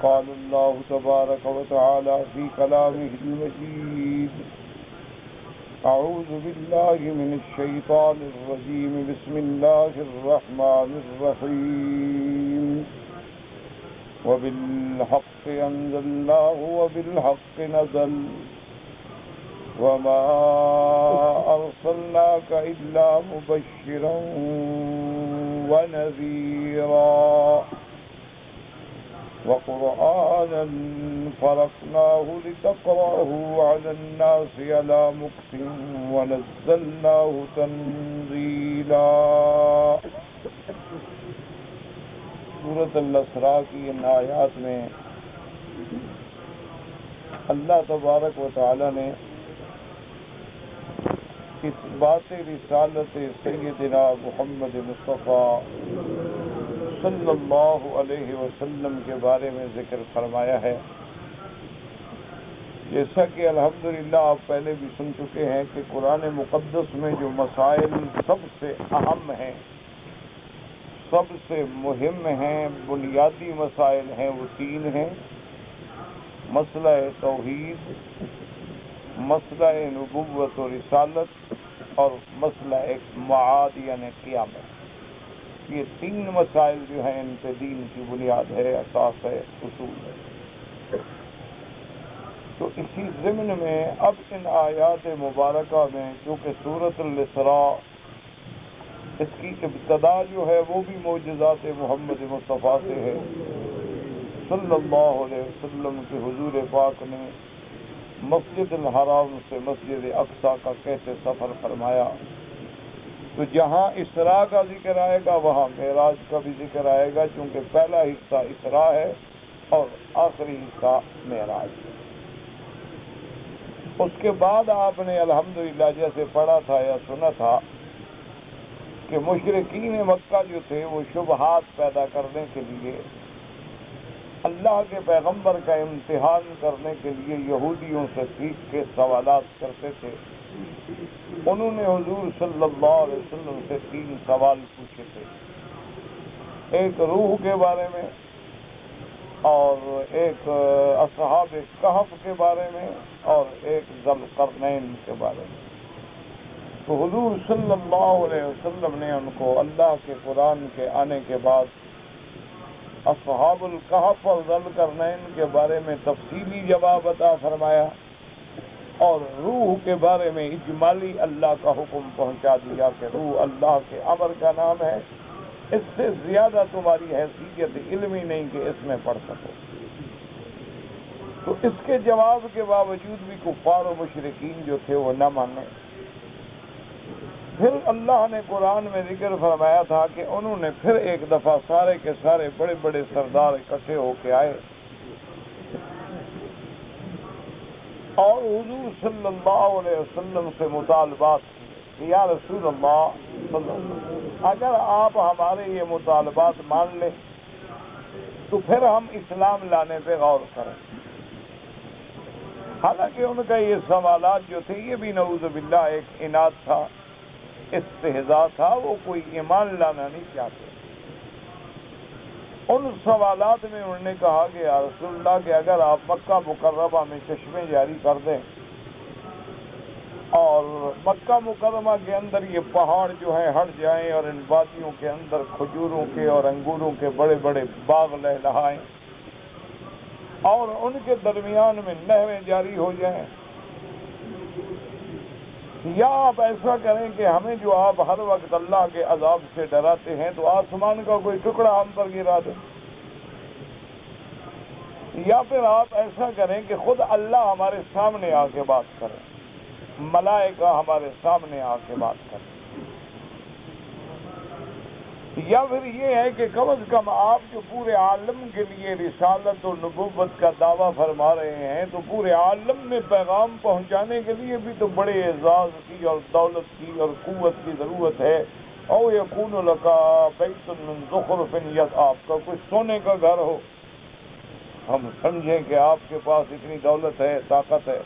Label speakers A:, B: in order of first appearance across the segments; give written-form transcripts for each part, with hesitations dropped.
A: قال الله تبارك وتعالى في كلامه المجيد: أعوذ بالله من الشيطان الرجيم. بسم الله الرحمن الرحيم. وبالحق أنزلناه وبالحق نزل وما أرسلناك إلا مبشرا ونذيرا وقرآنا فرقناه لتقرأه على الناس على مكث ونزلناه تنزيلا. سورۃ الاسراء کی ان آیات میں اللہ تبارک و تعالی نے اس بات رسالت سیدنا محمد مصطفیٰ صلی اللہ علیہ وسلم کے بارے میں ذکر فرمایا ہے. جیسا کہ الحمدللہ آپ پہلے بھی سن چکے ہیں کہ قرآن مقدس میں جو مسائل سب سے اہم ہیں، سب سے مہم ہیں، بنیادی مسائل ہیں، وہ تین ہیں: مسئلہ توحید، مسئلہ نبوت و رسالت، اور مسئلہ معاد یعنی قیامت. یہ تین مسائل جو ہیں ان پہ دین کی بنیاد ہے، اساس ہے، اصول ہے. تو اسی ضمن میں اب ان آیات مبارکہ میں چونکہ سورۃ الاسراء اس کی ابتدا جو ہے وہ بھی معجزات محمد مصطفیٰ سے ہے صلی اللہ علیہ وسلم کے. حضور پاک نے مسجد الحرام سے مسجد اقصیٰ کا کیسے سفر فرمایا، تو جہاں اسراء کا ذکر آئے گا وہاں معراج کا بھی ذکر آئے گا، چونکہ پہلا حصہ اسراء ہے اور آخری حصہ معراج ہے. اس کے بعد آپ نے الحمدللہ جیسے پڑھا تھا یا سنا تھا کہ مشرکین مکہ جو تھے وہ شبہات پیدا کرنے کے لیے، اللہ کے پیغمبر کا امتحان کرنے کے لیے یہودیوں سے سیکھ کے سوالات کرتے تھے. انہوں نے حضور صلی اللہ علیہ وسلم سے تین سوال پوچھے تھے: ایک روح کے بارے میں، اور ایک اصحاب کہف کے بارے میں، اور ایک ذوالقرنین کے بارے میں. تو حضور صلی اللہ علیہ وسلم نے ان کو اللہ کے قرآن کے آنے کے بعد اصحاب الکہف اور ذوالقرنین کے بارے میں تفصیلی جواب عطا فرمایا، اور روح کے بارے میں اجمالی اللہ کا حکم پہنچا دیا کہ روح اللہ کے امر کا نام ہے، اس سے زیادہ تمہاری حیثیت علمی نہیں کہ اس میں پڑھ سکو. تو اس کے جواب کے باوجود بھی کفار و مشرکین جو تھے وہ نہ مانے. پھر اللہ نے قرآن میں ذکر فرمایا تھا کہ انہوں نے پھر ایک دفعہ سارے کے سارے بڑے بڑے سردار اکٹھے ہو کے آئے اور حضور صلی اللہ علیہ وسلم سے مطالبات کی. یا رسول اللہ صلی اللہ علیہ وسلم، اگر آپ ہمارے یہ مطالبات مان لیں تو پھر ہم اسلام لانے پہ غور کریں. حالانکہ ان کا یہ سوالات جو تھے یہ بھی نعوذ باللہ ایک عناد تھا، استہزاء تھا، وہ کوئی ایمان لانا نہیں چاہتے. ان سوالات میں انہوں نے کہا کہ یا رسول اللہ کہ اگر آپ مکہ مکرمہ میں چشمے جاری کر دیں اور مکہ مکرمہ کے اندر یہ پہاڑ جو ہیں ہٹ جائیں اور ان وادیوں کے اندر کھجوروں کے اور انگوروں کے بڑے بڑے باغ لہلہائیں اور ان کے درمیان میں نہریں جاری ہو جائیں، یا آپ ایسا کریں کہ ہمیں جو آپ ہر وقت اللہ کے عذاب سے ڈراتے ہیں تو آسمان کا کوئی ٹکڑا ہم پر گرا دیں، یا پھر آپ ایسا کریں کہ خود اللہ ہمارے سامنے آ کے بات کریں، ملائکہ ہمارے سامنے آ کے بات کریں، یا پھر یہ ہے کہ کم از کم آپ جو پورے عالم کے لیے رسالت و نبوت کا دعویٰ فرما رہے ہیں تو پورے عالم میں پیغام پہنچانے کے لیے بھی تو بڑے اعزاز کی اور دولت کی اور قوت کی ضرورت ہے. او یکون لک بیت من زخرف، یا آپ کا کوئی سونے کا گھر ہو، ہم سمجھیں کہ آپ کے پاس اتنی دولت ہے، طاقت ہے.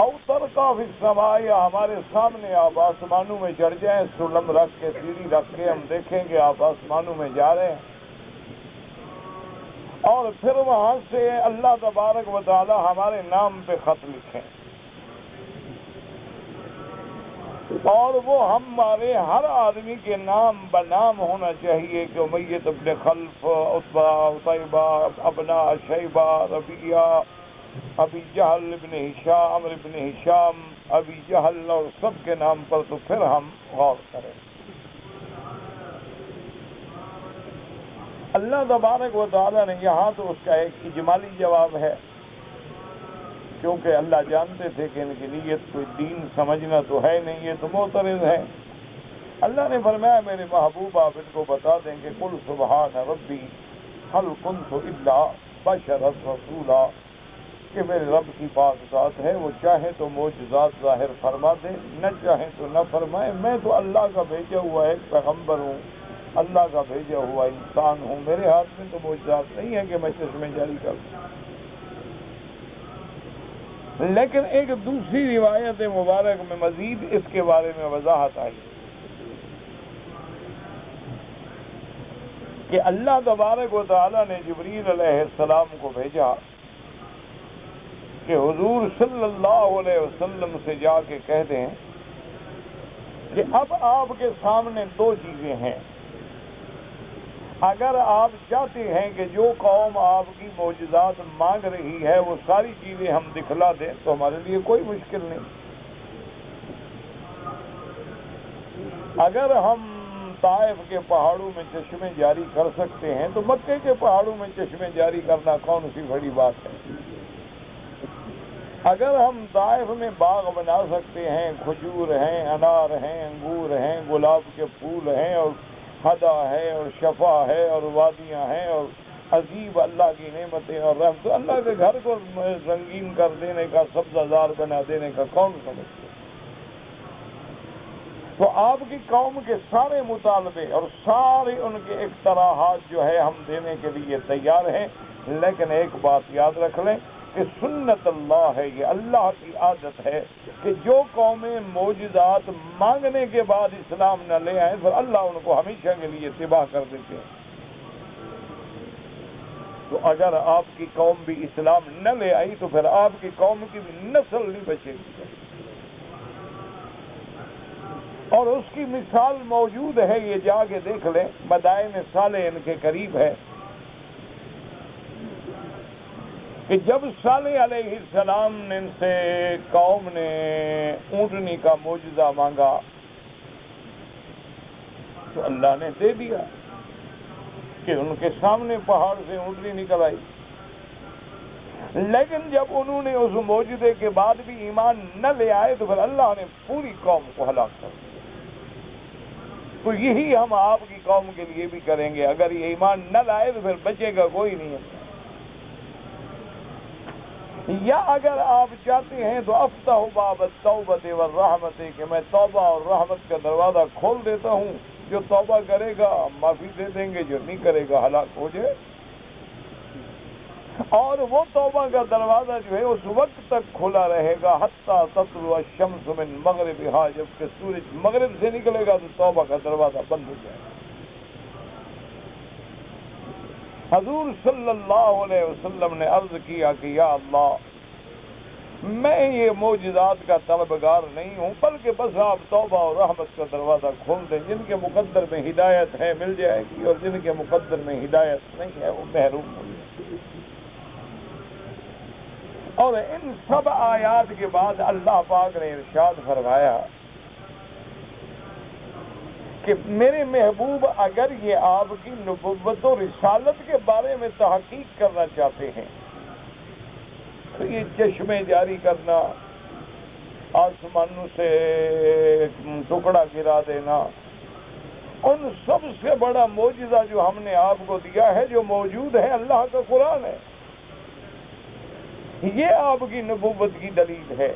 A: او ترقی فی السماء، یا ہمارے سامنے آپ آسمانوں میں چڑھ جائیں، سلم رکھ کے، سیڑھی رکھ کے، ہم دیکھیں کہ آپ آسمانوں میں جا رہے ہیں. اور پھر وہاں سے اللہ تبارک و تعالی ہمارے نام پہ خط لکھیں، اور وہ ہمارے ہر آدمی کے نام بنام ہونا چاہیے کہ امیت ابن خلف، عتبہ، عتیبہ، ابنا شیبہ، ربیعہ، ابی جہل ابن ہشام، عمرو ابن ہشام، ابی جہل، اور سب کے نام پر تو پھر ہم غور کریں۔ اللہ تبارک و تعالیٰ نے یہاں تو اس کا ایک اجمالی جواب ہے، کیونکہ اللہ جانتے تھے کہ ان کی نیت کوئی دین سمجھنا تو ہے نہیں، یہ تو معترض ہے۔ اللہ نے فرمایا میرے محبوب آپ ان کو بتا دیں کہ قل سبحان ربی هل كنت الا بشرا رسولا، کہ میرے رب کی پاک ذات ہے، وہ چاہے تو معجزات ظاہر فرما دے، نہ چاہے تو نہ فرمائے، میں تو اللہ کا بھیجا ہوا ایک پیغمبر ہوں، اللہ کا بھیجا ہوا انسان ہوں، میرے ہاتھ میں تو معجزات نہیں ہے کہ میں چشمے جاری کر دوں۔ لیکن ایک دوسری روایت مبارک میں مزید اس کے بارے میں وضاحت آئی کہ اللہ تبارک و تعالیٰ نے جبریل علیہ السلام کو بھیجا کہ حضور صلی اللہ علیہ وسلم سے جا کے کہہ دیں کہ اب آپ کے سامنے دو چیزیں ہیں، اگر آپ چاہتے ہیں کہ جو قوم آپ کی معجزات مانگ رہی ہے وہ ساری چیزیں ہم دکھلا دیں تو ہمارے لیے کوئی مشکل نہیں۔ اگر ہم طائف کے پہاڑوں میں چشمے جاری کر سکتے ہیں تو مکے کے پہاڑوں میں چشمے جاری کرنا کون سی بڑی بات ہے؟ اگر ہم طائف میں باغ بنا سکتے ہیں، کھجور ہیں، انار ہیں، انگور ہیں، گلاب کے پھول ہیں، اور ہدا ہے، اور شفا ہے، اور وادیاں ہیں، اور عجیب اللہ کی نعمتیں اور رحمت، تو اللہ کے گھر کو رنگین کر دینے کا، سبزہ زار بنا دینے کا کون سمجھتے؟ تو آپ کی قوم کے سارے مطالبے اور سارے ان کے اقتراحات جو ہے ہم دینے کے لیے تیار ہیں، لیکن ایک بات یاد رکھ لیں کہ سنت اللہ ہے، یہ اللہ کی عادت ہے کہ جو قومیں معجزات مانگنے کے بعد اسلام نہ لے آئیں پھر اللہ ان کو ہمیشہ کے لیے تباہ کر دیتے ہیں۔ تو اگر آپ کی قوم بھی اسلام نہ لے آئی تو پھر آپ کی قوم کی بھی نسل نہیں بچے گی، اور اس کی مثال موجود ہے، یہ جا کے دیکھ لیں، مدائن صالح ان کے قریب ہے کہ جب صالح علیہ السلام نے ان سے قوم نے اونٹنی کا معجزہ مانگا تو اللہ نے دے دیا کہ ان کے سامنے پہاڑ سے اونٹنی نکل آئی، لیکن جب انہوں نے اس معجزے کے بعد بھی ایمان نہ لے آئے تو پھر اللہ نے پوری قوم کو ہلاک کر دیا۔ تو یہی ہم آپ کی قوم کے لیے بھی کریں گے، اگر یہ ایمان نہ لائے تو پھر بچے گا کوئی نہیں ہے، یا اگر آپ چاہتے ہیں تو افتح باب التوبۃ والرحمۃ، کہ میں توبہ اور رحمت کا دروازہ کھول دیتا ہوں، جو توبہ کرے گا معافی دے دیں گے، جو نہیں کرے گا ہلاک ہو جائے۔ اور وہ توبہ کا دروازہ جو ہے اس وقت تک کھلا رہے گا حتی تطلع الشمس من مغربها، جب کہ سورج مغرب سے نکلے گا تو توبہ کا دروازہ بند ہو جائے گا۔ حضور صلی اللہ علیہ وسلم نے عرض کیا کہ یا اللہ میں یہ معجزات کا طلبگار نہیں ہوں، بلکہ بس آپ توبہ اور رحمت کا دروازہ کھول دیں، جن کے مقدر میں ہدایت ہے مل جائے گی، اور جن کے مقدر میں ہدایت نہیں ہے وہ محروم ہو جائے گی۔ اور ان سب آیات کے بعد اللہ پاک نے ارشاد فرمایا کہ میرے محبوب اگر یہ آپ کی نبوت و رسالت کے بارے میں تحقیق کرنا چاہتے ہیں تو یہ چشمے جاری کرنا، آسمانوں سے ٹکڑا گرا دینا، ان سب سے بڑا معجزہ جو ہم نے آپ کو دیا ہے، جو موجود ہے، اللہ کا قرآن ہے، یہ آپ کی نبوت کی دلیل ہے،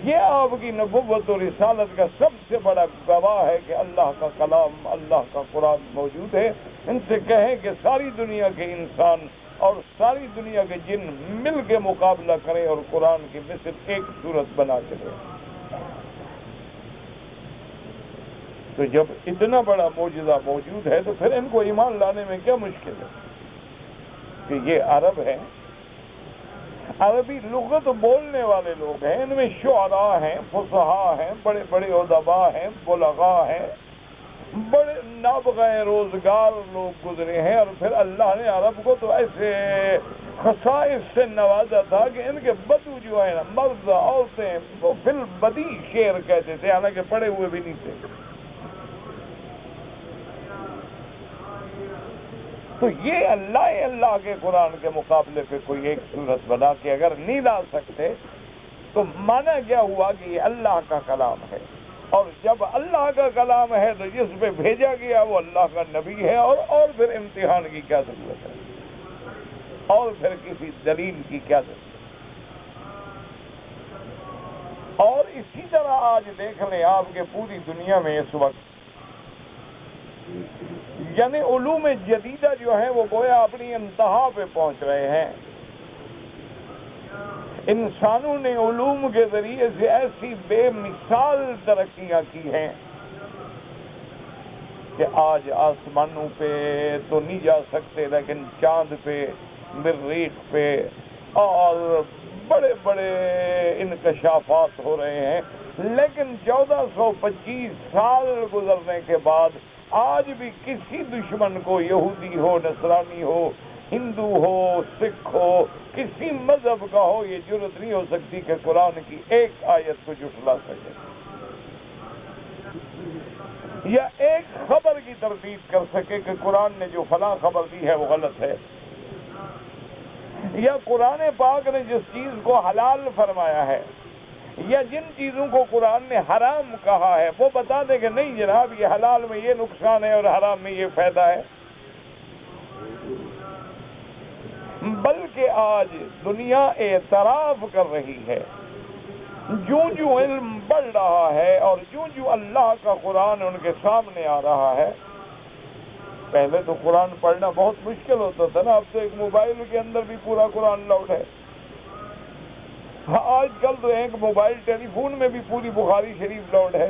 A: یہ آپ کی نبوت و رسالت کا سب سے بڑا گواہ ہے کہ اللہ کا کلام، اللہ کا قرآن موجود ہے۔ ان سے کہیں کہ ساری دنیا کے انسان اور ساری دنیا کے جن مل کے مقابلہ کریں اور قرآن کی مثل ایک صورت بنا کے دیں۔ تو جب اتنا بڑا معجزہ موجود ہے تو پھر ان کو ایمان لانے میں کیا مشکل ہے؟ کہ یہ عرب ہیں، عربی لغت بولنے والے لوگ ہیں، ان میں شعراء ہیں، فصحاء ہیں، بڑے بڑے ادباء ہیں، بلغاء ہیں، بڑے نابغہ روزگار لوگ گزرے ہیں، اور پھر اللہ نے عرب کو تو ایسے خصائص سے نوازا تھا کہ ان کے بدو جو ہے نا، مرد عورتیں، وہ فی البدی شعر کہتے تھے، حالانکہ پڑھے ہوئے بھی نہیں تھے۔ تو یہ اللہ کے قرآن کے مقابلے پہ کوئی ایک صورت بنا کے اگر نہیں لا سکتے تو مانا کیا ہوا کہ یہ اللہ کا کلام ہے، اور جب اللہ کا کلام ہے تو جس پہ بھیجا گیا وہ اللہ کا نبی ہے، اور پھر امتحان کی کیا ضرورت ہے، اور پھر کسی دلیل کی کیا ضرورت ہے۔ اور اسی طرح آج دیکھ لیں آپ کے پوری دنیا میں اس وقت یعنی علوم جدیدہ جو ہیں وہ گویا اپنی انتہا پہ پہنچ رہے ہیں۔ انسانوں نے علوم کے ذریعے سے ایسی بے مثال ترقیاں کی ہیں کہ آج آسمانوں پہ تو نہیں جا سکتے، لیکن چاند پہ، مریخ پہ، اور بڑے بڑے انکشافات ہو رہے ہیں۔ لیکن 1425 سال گزرنے کے بعد آج بھی کسی دشمن کو، یہودی ہو، نصرانی ہو، ہندو ہو، سکھ ہو، کسی مذہب کا ہو، یہ جرات نہیں ہو سکتی کہ قرآن کی ایک آیت کو جھٹلا سکے یا ایک خبر کی تردید کر سکے کہ قرآن نے جو فلاں خبر دی ہے وہ غلط ہے، یا قرآن پاک نے جس چیز کو حلال فرمایا ہے یا جن چیزوں کو قرآن نے حرام کہا ہے وہ بتا دے کہ نہیں جناب یہ حلال میں یہ نقصان ہے اور حرام میں یہ فائدہ ہے۔ بلکہ آج دنیا اعتراف کر رہی ہے، جو علم بڑھ رہا ہے اور جو اللہ کا قرآن ان کے سامنے آ رہا ہے۔ پہلے تو قرآن پڑھنا بہت مشکل ہوتا تھا نا، اب تو ایک موبائل کے اندر بھی پورا قرآن لاؤڈ ہے۔ آج کل تو ایک موبائل ٹیلی فون میں بھی پوری بخاری شریف لاؤڈ ہے۔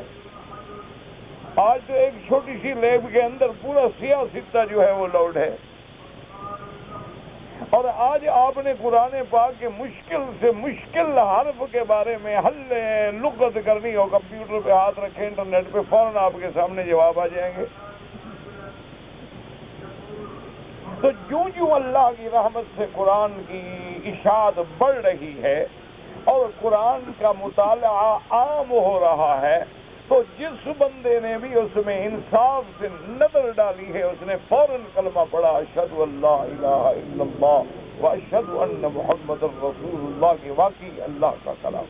A: آج تو ایک چھوٹی سی لیب کے اندر پورا سیاہ ستہ جو ہے وہ لاؤڈ ہے۔ اور آج آپ نے قرآن پاک کے مشکل سے مشکل حرف کے بارے میں حل لغت کرنی ہو، کمپیوٹر پہ ہاتھ رکھیں، انٹرنیٹ پہ فوراً آپ کے سامنے جواب آ جائیں گے۔ تو جو اللہ کی رحمت سے قرآن کی اشاعت بڑھ رہی ہے اور قرآن کا مطالعہ عام ہو رہا ہے، تو جس بندے نے بھی اس میں انصاف سے نظر ڈالی ہے اس نے فوراً کلمہ پڑھا، اشہد ان لا الہ الا اللہ و اشہد ان محمد الرسول اللہ، کی واقعی اللہ کا کلام۔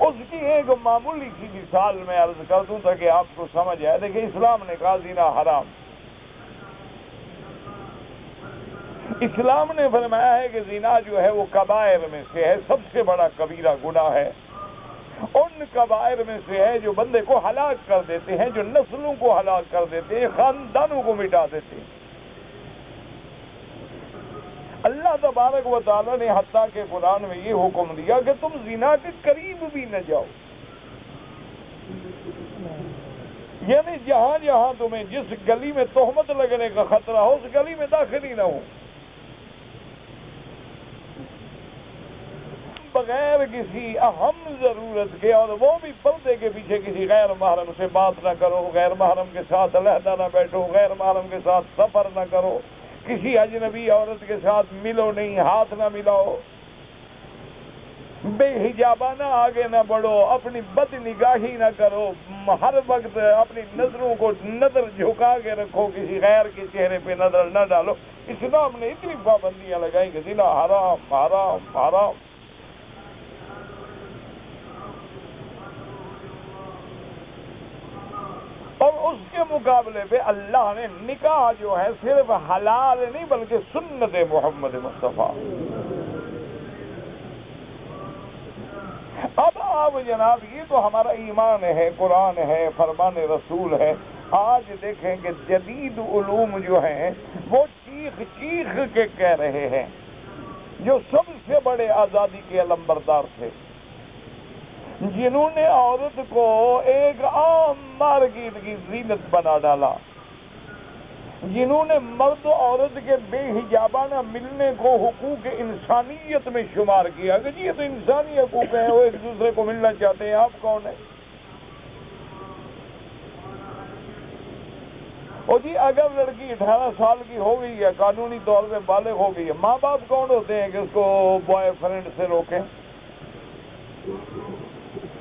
A: اس کی ایک معمولی سی مثال میں عرض کر دوں تاکہ آپ کو سمجھ آئے۔ دیکھیں اسلام نے کہا زنا حرام، اسلام نے فرمایا ہے کہ زنا جو ہے وہ کبائر میں سے ہے، سب سے بڑا کبیرہ گناہ ہے، ان کبائر میں سے ہے جو بندے کو ہلاک کر دیتے ہیں، جو نسلوں کو ہلاک کر دیتے ہیں، خاندانوں کو مٹا دیتے ہیں۔ اللہ تبارک و تعالیٰ نے حتیٰ کہ قرآن میں یہ حکم دیا کہ تم زنا کے قریب بھی نہ جاؤ، یعنی جہاں جہاں تمہیں جس گلی میں تہمت لگنے کا خطرہ ہو اس گلی میں داخل ہی نہ ہو، بغیر کسی اہم ضرورت کے، اور وہ بھی پردے کے پیچھے کسی غیر محرم سے بات نہ کرو، غیر محرم کے ساتھ علیحدہ نہ بیٹھو، غیر محرم کے ساتھ سفر نہ کرو، کسی اجنبی عورت کے ساتھ ملو نہیں، ہاتھ نہ ملاؤ، بے حجابانہ آگے نہ بڑھو، اپنی بد نگاہی نہ کرو، ہر وقت اپنی نظروں کو نظر جھکا کے رکھو، کسی غیر کے چہرے پہ نظر نہ ڈالو۔ اسلام نے اتنی پابندیاں لگائیں کہ زنا حرام حرام حرام۔ اور اس کے مقابلے پہ اللہ نے نکاح جو ہے صرف حلال نہیں بلکہ سنت محمد مصطفیٰ۔ اب آپ جناب یہ تو ہمارا ایمان ہے، قرآن ہے، فرمان رسول ہے۔ آج دیکھیں کہ جدید علوم جو ہیں وہ چیخ چیخ کے کہہ رہے ہیں، جو سب سے بڑے آزادی کے علمبردار تھے، جنہوں نے عورت کو ایک عام مارکیٹ کی زینت بنا ڈالا، جنہوں نے مرد و عورت کے بے حجابانہ ملنے کو حقوق انسانیت میں شمار کیا کہ جی یہ تو انسانی حقوق ہیں، وہ ایک دوسرے کو ملنا چاہتے ہیں، آپ کون ہیں؟ اور جی اگر لڑکی 18 سال کی ہو گئی ہے، قانونی طور پہ بالغ ہو گئی ہے، ماں باپ کون ہوتے ہیں کہ اس کو بوائے فرینڈ سے روکیں؟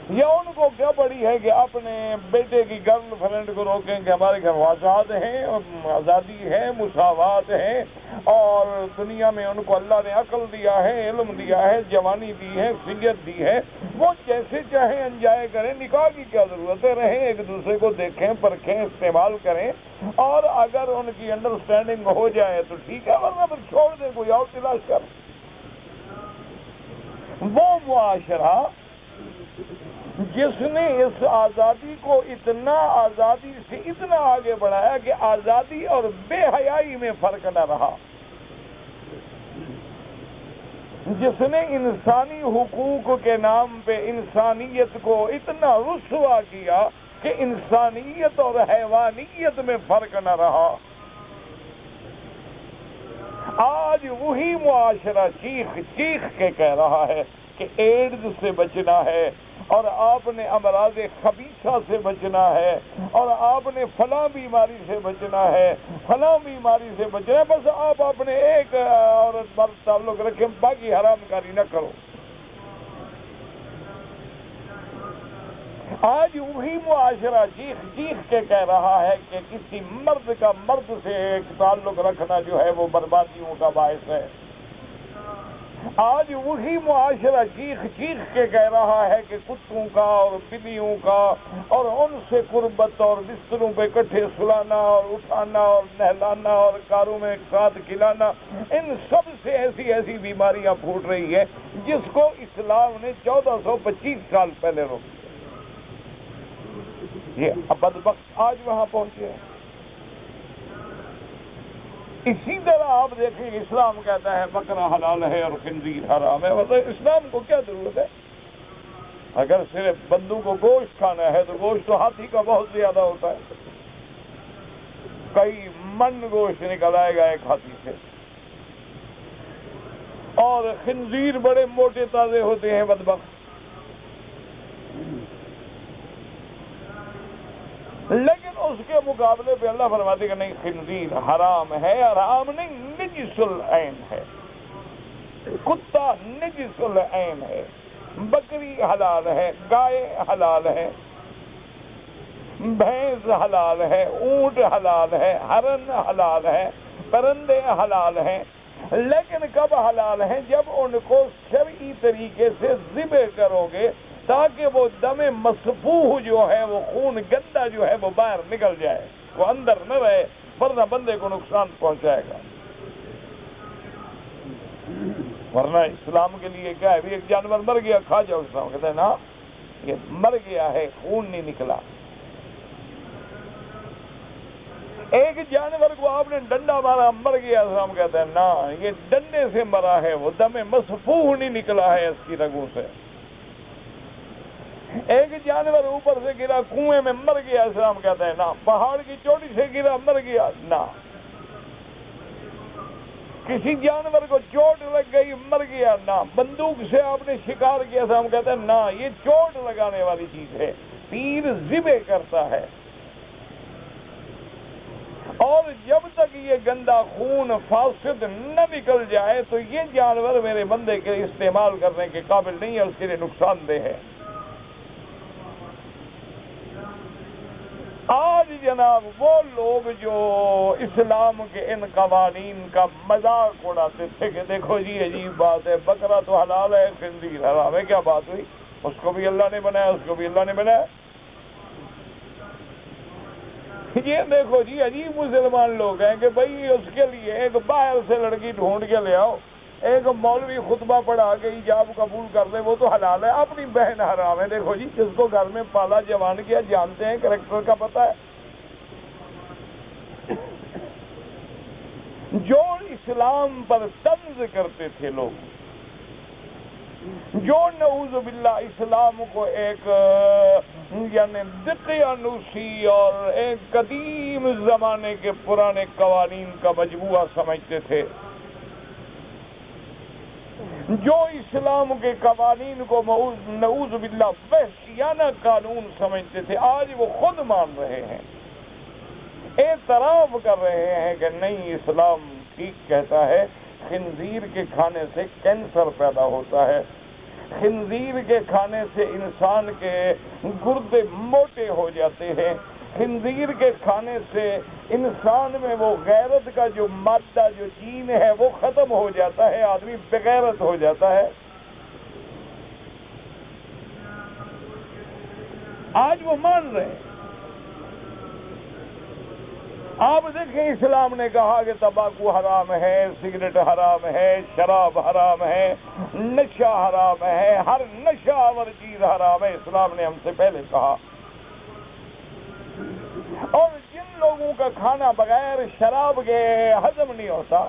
A: یا ان کو کیا پڑی ہے کہ اپنے بیٹے کی گرل فرینڈ کو روکیں کہ ہمارے گھر آزاد ہیں، آزادی ہے، مساوات ہے، اور دنیا میں ان کو اللہ نے عقل دیا ہے، علم دیا ہے، جوانی دی ہے، فطرت دی ہے، وہ جیسے چاہیں انجوائے کریں، نکاح کی کیا ضرورت ہے؟ رہیں، ایک دوسرے کو دیکھیں، پرکھیں، استعمال کریں، اور اگر ان کی انڈرسٹینڈنگ ہو جائے تو ٹھیک ہے، ورنہ پھر چھوڑ دیں، کوئی اور تلاش کر۔ وہ معاشرہ جس نے اس آزادی کو اتنا آزادی سے اتنا آگے بڑھایا کہ آزادی اور بے حیائی میں فرق نہ رہا، جس نے انسانی حقوق کے نام پہ انسانیت کو اتنا رسوا کیا کہ انسانیت اور حیوانیت میں فرق نہ رہا، آج وہی معاشرہ چیخ چیخ کے کہہ رہا ہے کہ ایڈز سے بچنا ہے، اور آپ نے امراض خبیثہ سے بچنا ہے، اور آپ نے فلاں بیماری سے بچنا ہے، فلاں بیماری سے بچنا ہے، بس آپ اپنے ایک عورت پر تعلق رکھیں، باقی حرام کاری نہ کرو۔ آج وہی معاشرہ چیخ چیخ کے کہہ رہا ہے کہ کسی مرد کا مرد سے ایک تعلق رکھنا جو ہے وہ بربادیوں کا باعث ہے۔ آج وہی معاشرہ چیخ چیخ کے کہہ رہا ہے کہ کتوں کا اور بلیوں کا اور ان سے قربت اور بستروں پہ کٹھے سلانا اور اٹھانا اور نہلانا اور کاروں میں ایک ساتھ کھلانا، ان سب سے ایسی ایسی بیماریاں پھوٹ رہی ہیں جس کو اسلام نے 1425 سال پہلے روک دیا۔ یہ بدبخت آج وہاں پہنچے ہیں۔ اسی طرح آپ دیکھیں اسلام کہتا ہے بکرا حلال ہے اور خنزیر حرام ہے، مطلب اسلام کو کیا ضرورت ہے؟ اگر صرف بندوں کو گوشت کھانا ہے تو گوشت تو ہاتھی کا بہت زیادہ ہوتا ہے، کئی من گوشت نکل آئے گا ایک ہاتھی سے، اور خنزیر بڑے موٹے تازے ہوتے ہیں بدبخت۔ لیکن اس کے مقابلے پہ اللہ فرماتے کہ نہیں، خنزیر حرام ہے، حرام نہیں نجس العین ہے، کتا نجس العین ہے، بکری حلال ہے، گائے حلال ہے، بھینس حلال ہے، اونٹ حلال ہے، ہرن حلال ہے، پرندے حلال ہیں، لیکن کب حلال ہیں؟ جب ان کو شرعی طریقے سے ذبح کرو گے تاکہ وہ دم مسفوح جو ہے، وہ خون گندا جو ہے وہ باہر نکل جائے، وہ اندر نہ رہے، ورنہ بندے کو نقصان پہنچائے گا۔ ورنہ اسلام کے لیے کیا ہے؟ ایک جانور مر گیا کھا جاؤ، اسلام کہتا ہے نا یہ مر گیا ہے، خون نہیں نکلا۔ ایک جانور کو آپ نے ڈنڈا مارا مر گیا، اسلام کہتا ہے نا یہ ڈنڈے سے مرا ہے، وہ دم مسفوح نہیں نکلا ہے اس کی رگوں سے۔ ایک جانور اوپر سے گرا کنویں میں مر گیا، اسلام کہتا ہے نا پہاڑ کی چوٹی سے گرا مر گیا، نہ کسی جانور کو چوٹ لگ گئی مر گیا، نہ بندوق سے آپ نے شکار کیا، اسلام کہتا ہے نا یہ چوٹ لگانے والی چیز ہے، تیر ذبح کرتا ہے، اور جب تک یہ گندا خون فاسد نہ نکل جائے تو یہ جانور میرے بندے کے استعمال کرنے کے قابل نہیں ہے، اس کے لیے نقصان دہ ہے۔ آج جناب وہ لوگ جو اسلام کے ان قوانین کا مذاق اڑاتے تھے کہ دیکھو جی عجیب بات ہے، بکرا تو حلال ہے، خنزیر حرام ہے، کیا بات ہوئی؟ اس کو بھی اللہ نے بنایا، اس کو بھی اللہ نے بنایا۔ یہ دیکھو جی عجیب مسلمان لوگ ہیں کہ بھائی اس کے لیے ایک باہر سے لڑکی ڈھونڈ کے لے آؤ، ایک مولوی خطبہ پڑھا کے ایجاب قبول کر لے، وہ تو حلال ہے، اپنی بہن حرام ہے۔ دیکھو جی جس کو گھر میں پالا جوان کیا جانتے ہیں، کریکٹر کا پتہ ہے۔ جو اسلام پر طنز کرتے تھے لوگ، جو نعوذ باللہ اسلام کو ایک یعنی دقیانوسی اور ایک قدیم زمانے کے پرانے قوانین کا مجموعہ سمجھتے تھے، جو اسلام کے قوانین کو نعوذ باللہ وحشیانہ قانون سمجھتے تھے، آج وہ خود مان رہے ہیں، اعتراف کر رہے ہیں کہ نہیں، اسلام ٹھیک کہتا ہے خنزیر کے کھانے سے کینسر پیدا ہوتا ہے، خنزیر کے کھانے سے انسان کے گردے موٹے ہو جاتے ہیں، خنزیر کے کھانے سے انسان میں وہ غیرت کا جو مادہ، جو جین ہے، وہ ختم ہو جاتا ہے، آدمی بغیرت ہو جاتا ہے۔ آج وہ مان رہے ہیں۔ آپ دیکھیں، اسلام نے کہا کہ تمباکو حرام ہے، سگریٹ حرام ہے، شراب حرام ہے، نشہ حرام ہے، ہر نشہ آور چیز حرام ہے، اسلام نے ہم سے پہلے کہا۔ اور جن لوگوں کا کھانا بغیر شراب کے ہضم نہیں ہوتا،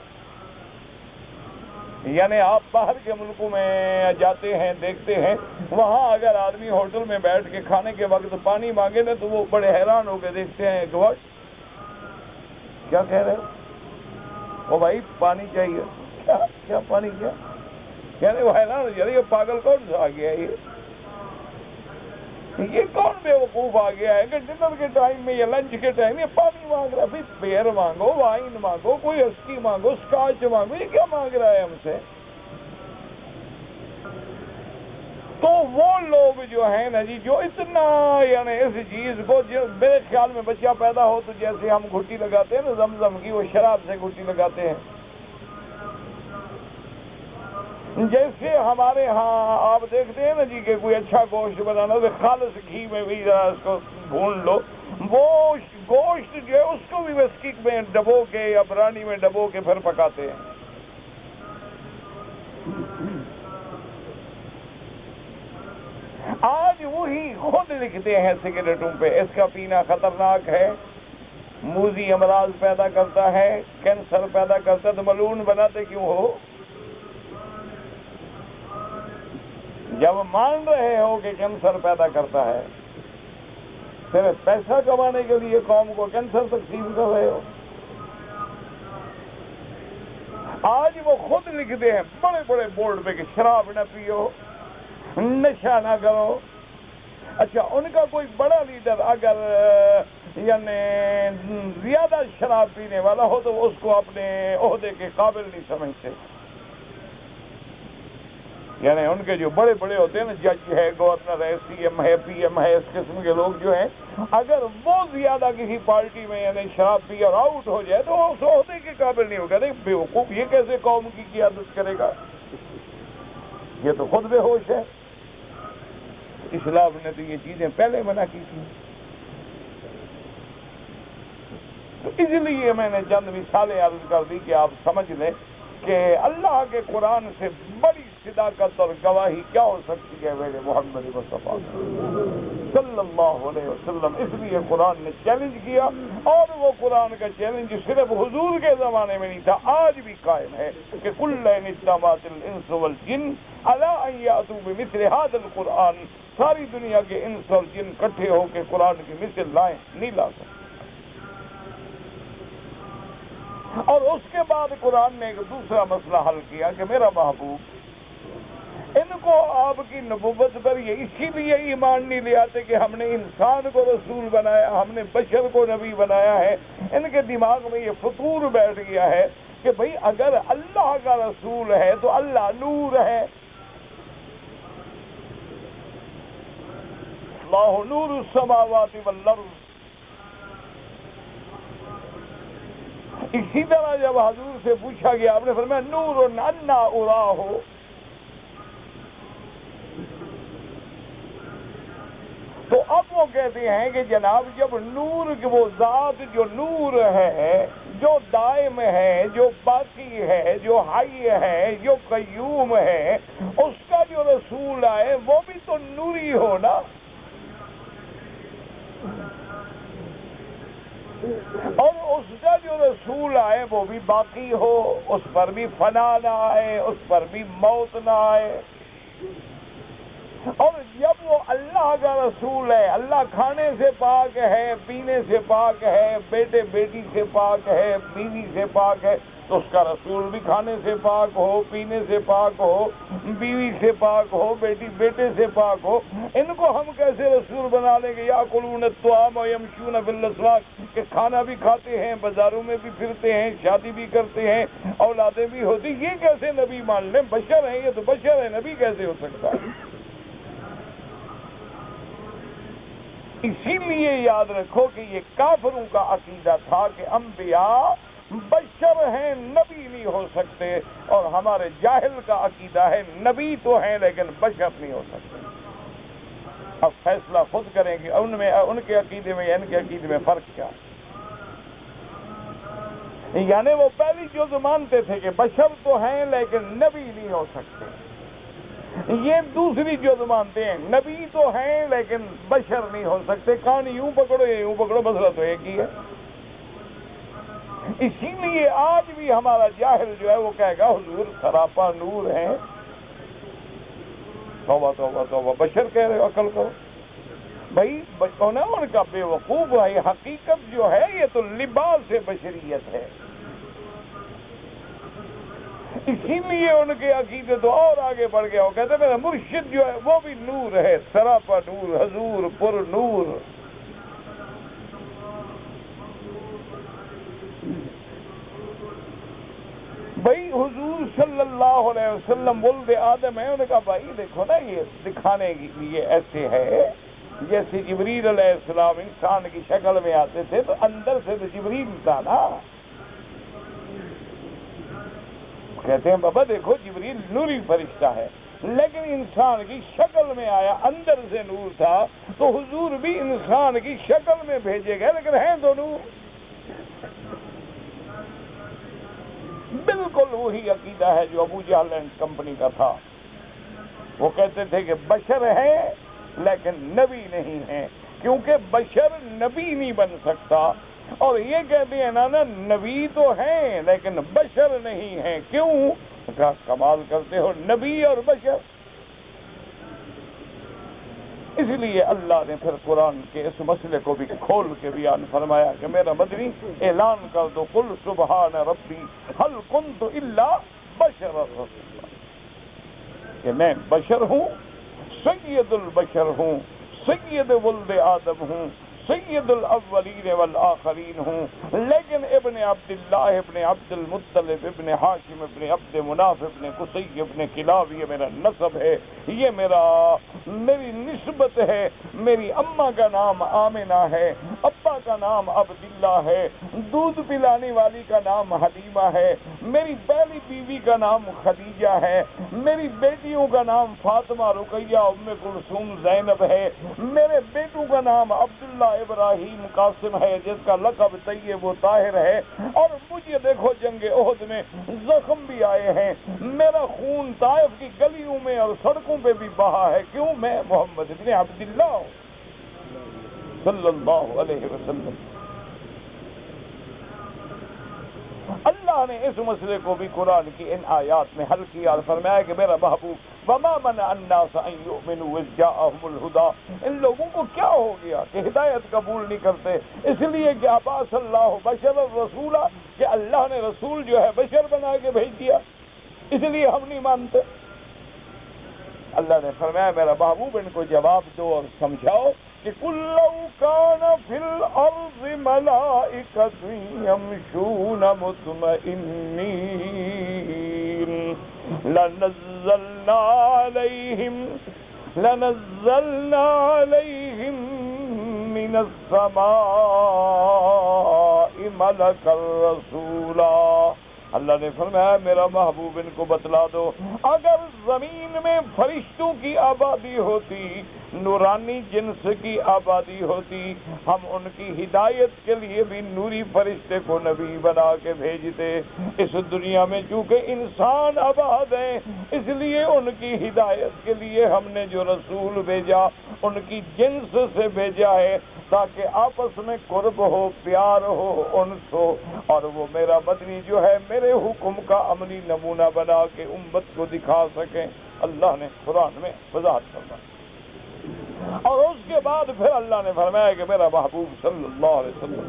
A: یعنی آپ باہر کے ملکوں میں جاتے ہیں، دیکھتے ہیں، وہاں اگر آدمی ہوٹل میں بیٹھ کے کھانے کے وقت پانی مانگے نا تو وہ بڑے حیران ہو کے دیکھتے ہیں کہ کیا کہہ رہے ہو؟ وہ بھائی پانی چاہیے۔ کیا پانی؟ کیا یعنی وہ حیران ہو جاتے، یہ پاگل کون سا آ گیا، یہ کون بے وقوف آ گیا ہے کہ ڈنر کے ٹائم میں یا لنچ کے ٹائم یہ پانی مانگ رہا ہے؟ بھائی بیئر مانگو، وائن مانگو، کوئی اسکی مانگو، اسکاچ مانگو، یہ کیا مانگ رہا ہے ہم سے؟ تو وہ لوگ جو ہیں نا جی، جو اتنا یعنی اس چیز کو، میرے خیال میں بچہ پیدا ہو تو جیسے ہم گھٹی لگاتے ہیں نا زمزم کی، وہ شراب سے گھٹی لگاتے ہیں۔ جیسے ہمارے ہاں آپ دیکھتے ہیں نا جی کہ کوئی اچھا گوشت بنانا تو خالص گھی میں بھی ذرا اس کو بھون لو، وہ گوشت جو ہے اس کو بھی وسکک میں ڈبو کے یا برانی میں ڈبو کے پھر پکاتے ہیں۔ آج وہی خود لکھتے ہیں سگریٹوں پہ، اس کا پینا خطرناک ہے، موذی امراض پیدا کرتا ہے، کینسر پیدا کرتا ہے، تو ملعون بناتے کیوں ہو؟ جب مان رہے ہو کہ کینسر پیدا کرتا ہے، صرف پیسہ کمانے کے لیے قوم کو کینسر تقسیم کر رہے ہو۔ آج وہ خود لکھتے ہیں بڑے بڑے بورڈ پہ کہ شراب نہ پیو، نشہ نہ کرو۔ اچھا، ان کا کوئی بڑا لیڈر اگر یعنی زیادہ شراب پینے والا ہو تو اس کو اپنے عہدے کے قابل نہیں سمجھتے، یعنی ان کے جو بڑے بڑے ہوتے ہیں نا، جج ہے، گورنر ہے، سی ایم ہے، پی ایم ہے، اس قسم کے لوگ جو ہیں، اگر وہ زیادہ کسی پارٹی میں یعنی شراب پی اور آؤٹ ہو جائے تو اس عہدے کے قابل نہیں ہوگا۔ نہیں، بے وقوف، یہ کیسے قوم کی قیادت کرے گا؟ یہ تو خود بے ہوش ہے۔ اسلام نے تو یہ چیزیں پہلے منع کی تھی۔ تو اس لیے میں نے چند مثالیں عرض کر دی کہ آپ سمجھ لیں کہ اللہ کے قرآن سے بڑی صداقت اور گواہی کیا ہو سکتی ہے میرے محمد مصطفیٰ صلی اللہ علیہ وسلم۔ اس لیے قرآن نے چیلنج کیا، اور وہ قرآن کا چیلنج صرف حضور کے زمانے میں نہیں تھا، آج بھی قائم ہے کہ کل اجتمعت الانس والجن علی ان یأتوا بمثل ھذا القرآن، ساری دنیا کے انس اور جن اکٹھے ہو کے قرآن کی مثل لائیں، نہیں لا سکتے۔ اور اس کے بعد قرآن نے ایک دوسرا مسئلہ حل کیا کہ میرا محبوب، ان کو آپ کی نبوت پر یہ اسی لیے ایمان نہیں لے آتے کہ ہم نے انسان کو رسول بنایا، ہم نے بشر کو نبی بنایا ہے۔ ان کے دماغ میں یہ فطور بیٹھ گیا ہے کہ بھئی اگر اللہ کا رسول ہے تو اللہ نور ہے، اللہ نور السماوات والارض۔ اسی طرح جب حضور سے پوچھا گیا، آپ نے فرمایا نور انا اراہ، تو اب وہ کہتے ہیں کہ جناب جب نور وہ ذات جو نور ہے، جو دائم ہے، جو باقی ہے، جو حی ہے، جو قیوم ہے، اس کا جو رسول آئے وہ بھی تو نوری ہو نا، اور اس کا جو رسول آئے وہ بھی باقی ہو، اس پر بھی فنا نہ آئے، اس پر بھی موت نہ آئے۔ اور جب وہ اللہ کا رسول ہے، اللہ کھانے سے پاک ہے، پینے سے پاک ہے، بیٹے بیٹی سے پاک ہے، بیوی سے پاک ہے، تو اس کا رسول بھی کھانے سے پاک ہو، پینے سے پاک ہو، بیوی سے پاک ہو، بیٹی بیٹے سے پاک ہو۔ ان کو ہم کیسے رسول بنا لیں گے؟ یاکلون الطعام ویمشون فی الاسواق، کہ کھانا بھی کھاتے ہیں، بازاروں میں بھی پھرتے ہیں، شادی بھی کرتے ہیں، اولادیں بھی ہوتی، یہ کیسے نبی مان لیں؟ بشر ہیں، یہ تو بشر ہے، نبی کیسے ہو سکتا ہے؟ اسی لیے یاد رکھو کہ یہ کافروں کا عقیدہ تھا کہ انبیاء بشر ہیں، نبی نہیں ہو سکتے، اور ہمارے جاہل کا عقیدہ ہے نبی تو ہیں لیکن بشر نہیں ہو سکتے۔ اب فیصلہ خود کریں کہ ان کے عقیدے میں یا ان کے عقیدے میں فرق کیا ہے۔ یعنی وہ پہلی جو مانتے تھے کہ بشر تو ہیں لیکن نبی نہیں ہو سکتے، یہ دوسری جو مانتے ہیں نبی تو ہیں لیکن بشر نہیں ہو سکتے۔ کہانی یوں پکڑو یا یوں پکڑو، مسئلہ تو ایک ہی ہے۔ اسی لیے آج بھی ہمارا جاہل جو ہے وہ کہے گا حضور سراپا نور ہیں، توبہ توبہ توبہ، بشر کہہ رہے ہو، عقل کرو بھائی، نا ان کا بے وقوف ہے۔ حقیقت جو ہے یہ تو لباس بشریت ہے۔ اسی لیے ان کے عقیدے تو اور آگے بڑھ گیا، وہ کہتے میرا مرشد جو ہے وہ بھی نور ہے، سراپا نور، حضور پر نور۔ بھائی حضور صلی اللہ علیہ وسلم ولد آدم ہے، انہوں نے کہا بھائی دیکھو نا، یہ دکھانے کے لیے ایسے ہے جیسے جبریل علیہ السلام انسان کی شکل میں آتے تھے، تو اندر سے تو جبریل تھا نا۔ کہتے ہیں بابا دیکھو جبریل نوری فرشتہ ہے، لیکن انسان کی شکل میں آیا، اندر سے نور تھا، تو حضور بھی انسان کی شکل میں بھیجے گئے لیکن ہیں تو نور۔ بالکل وہی عقیدہ ہے جو ابو جہل اینڈ کمپنی کا تھا۔ وہ کہتے تھے کہ بشر ہیں لیکن نبی نہیں ہیں، کیونکہ بشر نبی نہیں بن سکتا، اور یہ کہتے ہیں نا نبی تو ہیں لیکن بشر نہیں ہیں۔ کیوں؟ کہا کمال کرتے ہو، نبی اور بشر۔ اس لیے اللہ نے پھر قرآن کے اس مسئلے کو بھی کھول کے بیان فرمایا کہ میرا مدنی اعلان کر دو، قل سبحان ربی هل كنت الا بشر رسولا، کہ میں بشر ہوں، سید البشر ہوں، سید ولد آدم ہوں، سید الاولین والآخرین ہوں، لیکن ابن عبداللہ ابن عبد المطلب ابن ہاشم ابن عبد مناف ابن قصی ابن کلاب، یہ میرا نسب ہے، یہ میری نسبت ہے۔ میری اماں کا نام آمنہ ہے، ابا کا نام عبداللہ ہے، دودھ پلانے والی کا نام حلیمہ ہے، میری پہلی بیوی کا نام خدیجہ ہے، میری بیٹیوں کا نام فاطمہ، رقیہ، ام کلثوم، زینب ہے، میرے بیٹوں کا نام عبداللہ، ابراہیم، قاسم ہے، جس کا لقب طیب و طاہر ہے، اور مجھے دیکھو جنگ احد میں زخم بھی آئے ہیں، میرا خون طائف کی گلیوں میں اور سڑکوں پہ بھی بہا ہے۔ کیوں؟ میں محمد ابن عبداللہ صلی اللہ علیہ وسلم۔ اللہ نے اس مسئلے کو بھی قرآن کی ان آیات میں حل کیا اور فرمایا کہ میرا محبوب وما منع الناس ان يؤمنوا اذ جاءهم الهدى، ان لوگوں کو کیا ہو گیا کہ ہدایت قبول نہیں کرتے؟ اس لیے کہ عباس اللہ بشر الرسول، کہ اللہ نے رسول جو ہے بشر بنا کے بھیج دیا، اس لیے ہم نہیں مانتے۔ اللہ نے فرمایا میرا محبوب ان کو جواب دو اور سمجھاؤ کہ قُل لَّوْ كَانَ فِي الْأَرْضِ مَلَائِكَةٌ يَمْشُونَ مُطْمَئِنِّينَ لَنَزَّلْنَا عَلَيْهِم مِّنَ السَّمَاءِ مَلَكًا رَّسُولًا۔ اللہ نے فرمایا میرا محبوب ان کو بتلا دو، اگر زمین میں فرشتوں کی آبادی ہوتی، نورانی جنس کی آبادی ہوتی، ہم ان کی ہدایت کے لیے بھی نوری فرشتے کو نبی بنا کے بھیجتے۔ اس دنیا میں چونکہ انسان آباد ہیں، اس لیے ان کی ہدایت کے لیے ہم نے جو رسول بھیجا ان کی جنس سے بھیجا ہے، تاکہ آپس میں قرب ہو، پیار ہو، انس ہو، اور وہ میرا مدنی جو ہے میرے حکم کا عملی نمونہ بنا کے امت کو دکھا سکیں۔ اللہ نے قرآن میں وضاحت فرمائی۔ اور اس کے بعد پھر اللہ نے فرمایا کہ میرا محبوب صلی اللہ علیہ وسلم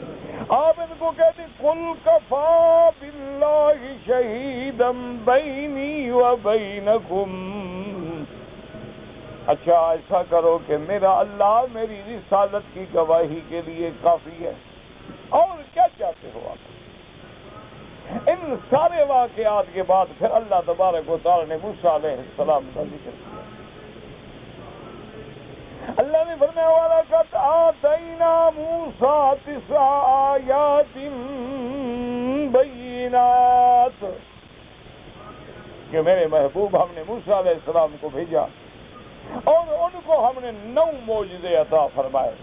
A: آپ ان کو کہتے قل کفا باللہ شہیدا بینی و بینکم، اچھا ایسا کرو کہ میرا اللہ میری رسالت کی گواہی کے لیے کافی ہے، اور کیا چاہتے ہو آپ؟ ان سارے واقعات کے بعد پھر اللہ تبارک و تعالی نے موسیٰ علیہ السلام کا ذکر کیا۔ اللہ نے فرمایا وَلَقَدْ آتَيْنَا مُوسَىٰ 9 آیَاتٍ بَيِّنَاتٍ، کہ میرے محبوب ہم نے موسیٰ علیہ السلام کو بھیجا اور ان کو ہم نے 9 معجزے عطا فرمائے۔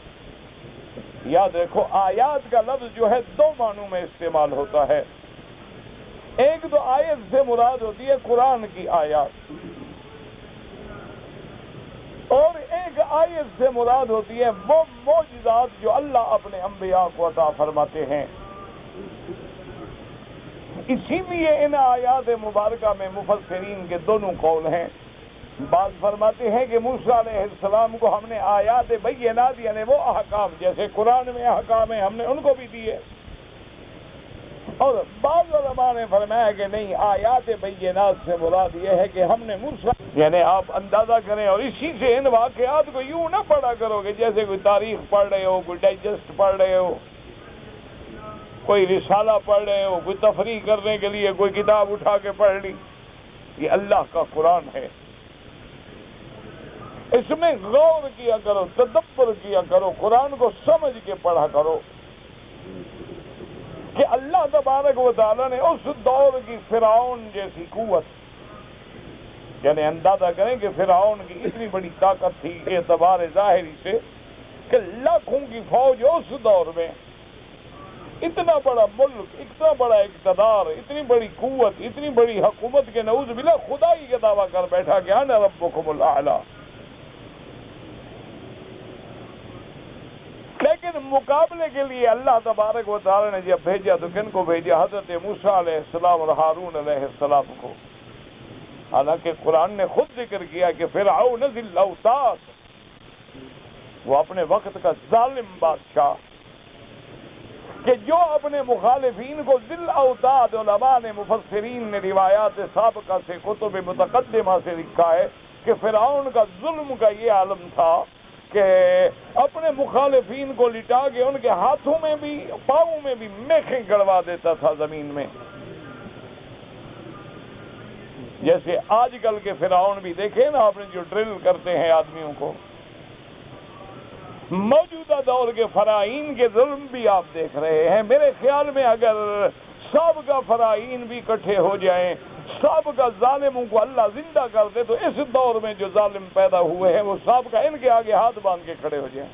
A: یاد رکھو آیات کا لفظ جو ہے 2 معنوں میں استعمال ہوتا ہے، ایک تو آیت سے مراد ہوتی ہے قرآن کی آیات، اور ایک آیت سے مراد ہوتی ہے وہ معجزات جو اللہ اپنے انبیاء کو عطا فرماتے ہیں۔ اسی لیے ان آیات مبارکہ میں مفسرین کے دونوں قول ہیں۔ بعض فرماتے ہیں کہ موسیٰ علیہ السلام کو ہم نے آیات بینات یعنی وہ احکام جیسے قرآن میں احکام ہیں ہم نے ان کو بھی دیے، اور بعض علماء نے فرمایا کہ نہیں، آیات بینات سے مراد یہ ہے کہ ہم نے موسیٰ، یعنی آپ اندازہ کریں اور اسی سے ان واقعات کو یوں نہ پڑھا کرو کہ جیسے کوئی تاریخ پڑھ رہے ہو، کوئی ڈائجسٹ پڑھ رہے ہو، کوئی رسالہ پڑھ رہے ہو، کوئی تفریح کرنے کے لیے کوئی کتاب اٹھا کے پڑھ لی۔ یہ اللہ کا قرآن ہے، اس میں غور کیا کرو، تدبر کیا کرو، قرآن کو سمجھ کے پڑھا کرو کہ اللہ تبارک و تعالیٰ نے اس دور کی فرعون جیسی قوت، یعنی اندازہ کریں کہ فرعون کی اتنی بڑی طاقت تھی اعتبار ظاہری سے کہ لاکھوں کی فوج اس دور میں، اتنا بڑا ملک، اتنا بڑا اقتدار، اتنی بڑی قوت، اتنی بڑی حکومت کے نعوذ باللہ خدائی کا دعویٰ کر بیٹھا کہ انا ربکم الاعلی۔ لیکن مقابلے کے لیے اللہ تبارک و تعالی نے جب بھیجا تو کن کو بھیجا؟ حضرت موسیٰ علیہ السلام اور ہارون علیہ السلام کو۔ حالانکہ قرآن نے خود ذکر کیا کہ فرعون ذی الاوتاد، وہ اپنے وقت کا ظالم بادشاہ کہ جو اپنے مخالفین کو ذی الاوتاد، علماء نے مفسرین نے روایات سابقہ سے کتب متقدمہ سے لکھا ہے کہ فرعون کا ظلم کا یہ عالم تھا کہ اپنے مخالفین کو لٹا کے ان کے ہاتھوں میں بھی پاؤں میں بھی میخیں گڑوا دیتا تھا زمین میں، جیسے آج کل کے فرعون بھی دیکھیں نا آپ نے جو ڈرل کرتے ہیں آدمیوں کو۔ موجودہ دور کے فرعین کے ظلم بھی آپ دیکھ رہے ہیں۔ میرے خیال میں اگر سابقہ فرعین بھی اکٹھے ہو جائیں، سابقہ ظالموں کو اللہ زندہ کر دے تو اس دور میں جو ظالم پیدا ہوئے ہیں وہ سابقہ ان کے آگے ہاتھ باندھ کے کھڑے ہو جائیں۔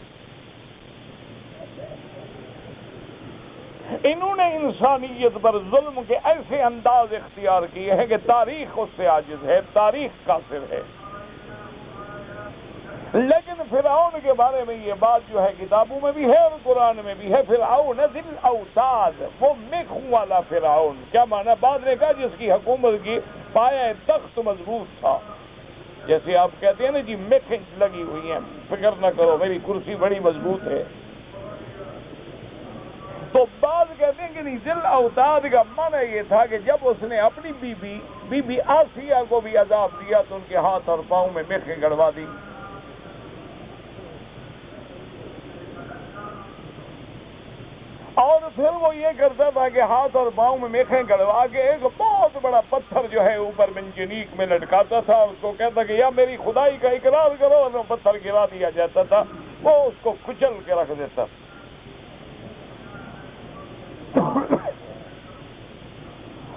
A: انہوں نے انسانیت پر ظلم کے ایسے انداز اختیار کیے ہیں کہ تاریخ اس سے عاجز ہے، تاریخ قاصر ہے۔ لیکن فرعون کے بارے میں یہ بات جو ہے کتابوں میں بھی ہے اور قرآن میں بھی ہے، فرعون ذی الاوتاد، وہ میخوں والا فرعون۔ کیا معنی؟ بعد نے کہا جس کی حکومت کی پایہ تخت مضبوط تھا، جیسے آپ کہتے ہیں نا جی میخیں لگی ہوئی ہیں، فکر نہ کرو میری کرسی بڑی مضبوط ہے۔ تو بعض کہتے ہیں کہ نہیں، ذی الاوتاد کا معنی یہ تھا کہ جب اس نے اپنی بی بی آسیہ کو بھی عذاب دیا تو ان کے ہاتھ اور پاؤں میں میخیں گڑوا دی۔ اور پھر وہ یہ کرتا تھا کہ ہاتھ اور پاؤں میں میخیں گڑوا کے ایک بہت بڑا پتھر جو ہے اوپر منجنیق میں لٹکاتا تھا، اس کو کہتا کہ یا میری خدائی کا اقرار کرو، اور وہ پتھر گرا دیا جاتا تھا، وہ اس کو کچل کے رکھ دیتا۔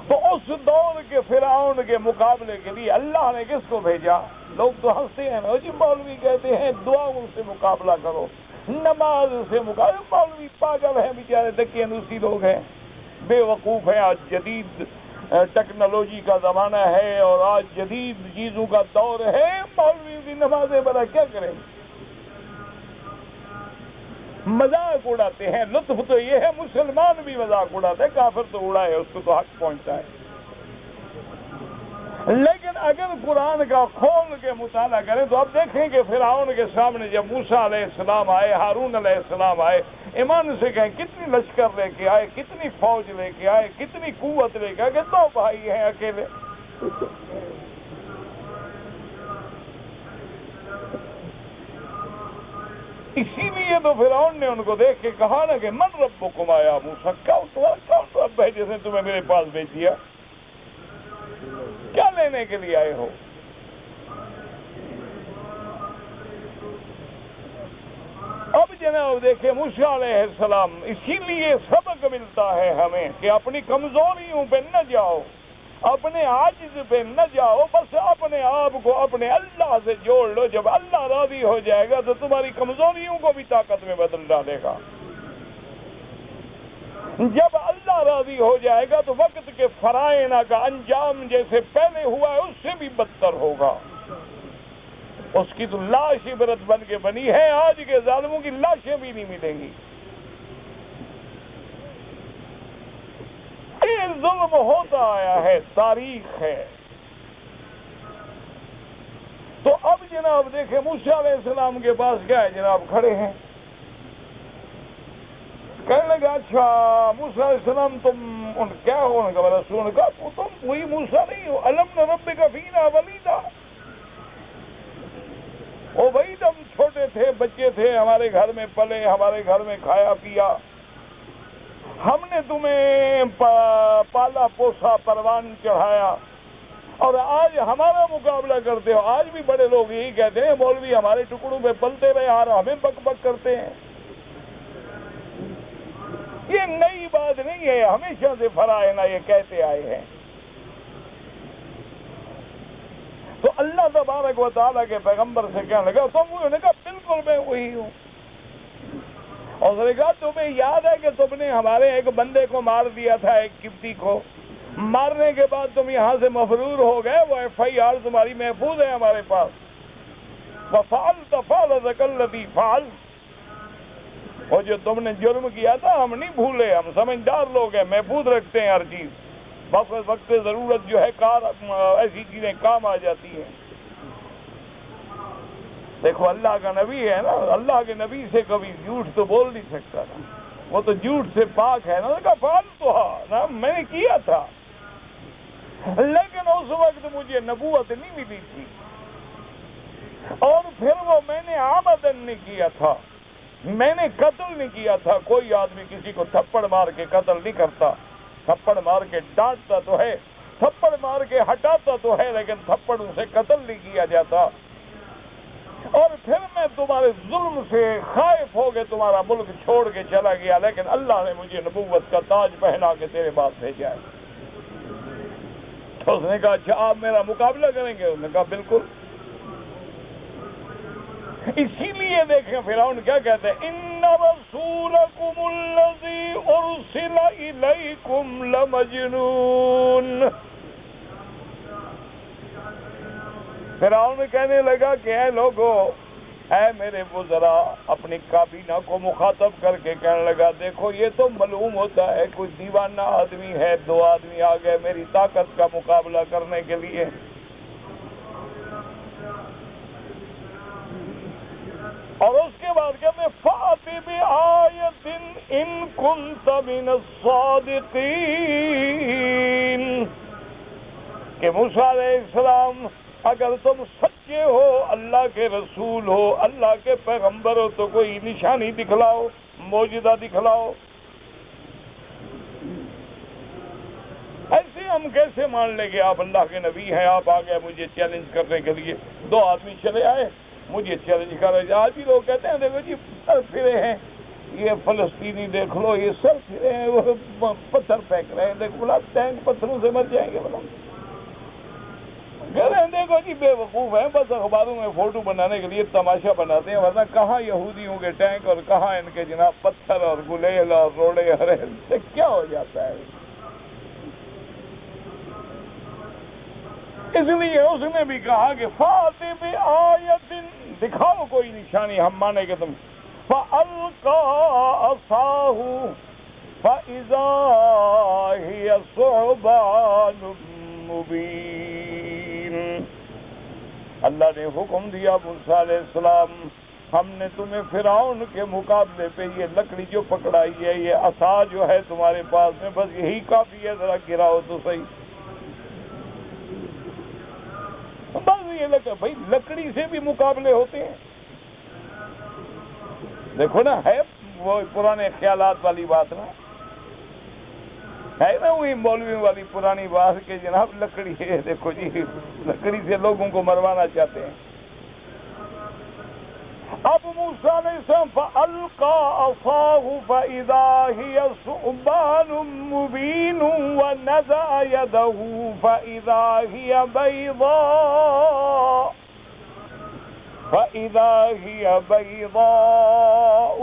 A: تو اس دور کے فرعون کے مقابلے کے لیے اللہ نے کس کو بھیجا؟ لوگ تو ہنستے ہیں نا جی، مولوی کہتے ہیں دعاؤں سے مقابلہ کرو، نماز سے مقابلہ۔ مولوی پاگل ہیں بیچارے، دقیانوسی لوگ ہیں، بے وقوف ہیں۔ آج جدید ٹیکنالوجی کا زمانہ ہے اور آج جدید چیزوں کا دور ہے، مولوی بھی نمازیں بڑا کیا کریں، مذاق اڑاتے ہیں۔ لطف تو یہ ہے مسلمان بھی مذاق اڑاتے ہیں، کافر تو اڑائے، اس کو تو حق پہنچتا ہے۔ لیکن اگر قرآن کا کھول کے مطالعہ کریں تو اب دیکھیں کہ فرعون کے سامنے جب موسیٰ علیہ السلام آئے، ہارون علیہ السلام آئے، ایمان سے کہیں کتنی لشکر لے کے آئے، کتنی فوج لے کے آئے، کتنی قوت لے کے آئے، کہ دو بھائی ہیں اکیلے. اسی لیے تو فرعون نے ان کو دیکھ کے کہا نا کہ من ربکم یا موسیٰ، کون رب ہے جس نے تمہیں میرے پاس بھیج دیا؟ کیا لینے کے لیے آئے ہو؟ اب جناب دیکھیں موسیٰ علیہ السلام، اسی لیے سبق ملتا ہے ہمیں کہ اپنی کمزوریوں پہ نہ جاؤ، اپنے عاجز پہ نہ جاؤ، بس اپنے آپ کو اپنے اللہ سے جوڑ لو. جب اللہ راضی ہو جائے گا تو تمہاری کمزوریوں کو بھی طاقت میں بدل ڈالے گا. جب اللہ راضی ہو جائے گا تو وقت کے فرائض کا انجام جیسے پہلے ہوا ہے اس سے بھی بدتر ہوگا. اس کی تو لاش عبرت بن کے بنی ہے، آج کے ظالموں کی لاشیں بھی نہیں ملیں گی. یہ ظلم ہوتا آیا ہے، تاریخ ہے. تو اب جناب دیکھیں موسیٰ علیہ السلام کے پاس کیا ہے، جناب کھڑے ہیں. کہنے لگا اچھا موسیٰ علیہ السلام تم کیا ہو؟ ان کا رسول نے کہا تم وہی موسیٰ نہیں ہو، الم نربک فینا ولیدا. وہ وہی تم چھوٹے تھے، بچے تھے، ہمارے گھر میں پلے، ہمارے گھر میں کھایا پیا، ہم نے تمہیں پالا پوسا، پروان چڑھایا، اور آج ہمارا مقابلہ کرتے ہو. آج بھی بڑے لوگ یہی کہتے ہیں مولوی ہمارے ٹکڑوں پہ پلتے رہے اور ہمیں بک بک کرتے ہیں. یہ نئی بات نہیں ہے، ہمیشہ سے فرائض یہ کہتے آئے ہیں. تو اللہ تبارک و تعالیٰ کے پیغمبر سے کہنے لگا تم، انہوں نے کہا بالکل میں وہی ہوں. اور اس نے کہا تمہیں یاد ہے کہ تم نے ہمارے ایک بندے کو مار دیا تھا، ایک قبطی کو. مارنے کے بعد تم یہاں سے مفرور ہو گئے، وہ FIR تمہاری محفوظ ہے ہمارے پاس. وَفَعَلْتَ فَعْلَتَكَ الَّتِي فَعَلْتَ، وہ جو تم نے جرم کیا تھا ہم نہیں بھولے، ہم سمجھدار لوگ ہیں، محفوظ رکھتے ہیں ہر چیز. وقت ضرورت جو ہے ایسی چیزیں کام آ جاتی ہیں. دیکھو اللہ کا نبی ہے نا، اللہ کے نبی سے کبھی جھوٹ تو بول نہیں سکتا نا، وہ تو جھوٹ سے پاک ہے نا. کہا فعلتھا، میں نے کیا تھا، لیکن اس وقت مجھے نبوت نہیں ملی تھی، اور پھر وہ میں نے عمدن نہیں کیا تھا، میں نے قتل نہیں کیا تھا. کوئی آدمی کسی کو تھپڑ مار کے قتل نہیں کرتا، تھپڑ مار کے ڈانٹتا تو ہے، تھپڑ مار کے ہٹاتا تو ہے، لیکن تھپڑوں سے قتل نہیں کیا جاتا. اور پھر میں تمہارے ظلم سے خائف ہو کے تمہارا ملک چھوڑ کے چلا گیا، لیکن اللہ نے مجھے نبوت کا تاج پہنا کے تیرے پاس بھیجا ہے. تو اس نے کہا اچھا آپ میرا مقابلہ کریں گے؟ اس نے کہا بالکل. اسی لیے دیکھیں فرعون کیا کہتے ہیں، ان رسولکم الذی ارسل الیکم لمجنون. فرعون کہنے لگا کہ اے لوگو، اے میرے وزراء، اپنی کابینہ کو مخاطب کر کے کہنے لگا دیکھو یہ تو معلوم ہوتا ہے کوئی دیوانہ آدمی ہے، دو آدمی آ گئے میری طاقت کا مقابلہ کرنے کے لیے. اور اس کے بعد کہتے ہیں فَأْتِ بِآیَةٍ إِن كُنتَ مِنَ الصَّادِقِينَ، کہ موسیٰ علیہ السلام اگر تم سچے ہو، اللہ کے رسول ہو، اللہ کے پیغمبر ہو، تو کوئی نشانی دکھلاؤ، معجزہ دکھلاؤ. ایسے ہم کیسے مان لیں گے آپ اللہ کے نبی ہیں، آپ آ گئے مجھے چیلنج کرنے کے لیے. دو آدمی چلے آئے مجھے چیلنج کر رہے. آج بھی لوگ کہتے ہیں دیکھو جی سر پھرے ہیں، یہ فلسطینی دیکھ لو، یہ سر پھرے ہیں، وہ پتھر پھینک رہے ہیں. دیکھو بولا ٹینک پتھروں سے مر جائیں گے. بولا کہہ رہے ہیں دیکھو جی بے وقوف ہیں، بس اخباروں میں فوٹو بنانے کے لیے تماشا بناتے ہیں، ورنہ کہاں یہودیوں کے ٹینک اور کہاں ان کے جناب پتھر اور گلیل اور روڑے ہرے سے کیا ہو جاتا ہے. اس لیے اس نے بھی کہا کہ فَأْتِ بِآیَةٍ، دکھاؤ کوئی نشانی ہم مانے کہ تم. فَأَلْقَىٰ عَصَاهُ فَإِذَا هِيَ ثُعْبَانٌ مُّبِينٌ. اللہ نے حکم دیا موسیٰ علیہ السلام ہم نے تمہیں فرعون کے مقابلے پہ یہ لکڑی جو پکڑائی ہے، یہ عصا جو ہے تمہارے پاس میں، بس یہی کافی ہے، ذرا گراؤ تو صحیح۔ بس یہ لگا بھائی لکڑی سے بھی مقابلے ہوتے ہیں۔ دیکھو نا، ہے وہ پرانے خیالات والی بات نا، ہے نا وہی مولوی والی پرانی بات کہ جناب لکڑی ہے، دیکھو جی لکڑی سے لوگوں کو مروانا چاہتے ہیں۔ اب موسیٰ علیہ السلام فَأَلْقَى عَصَاهُ فَإِذَا هِيَ ثُعْبَانٌ مُّبِينٌ وَنَزَعَ يَدَهُ فَإِذَا هِيَ بَيْضَاءٌ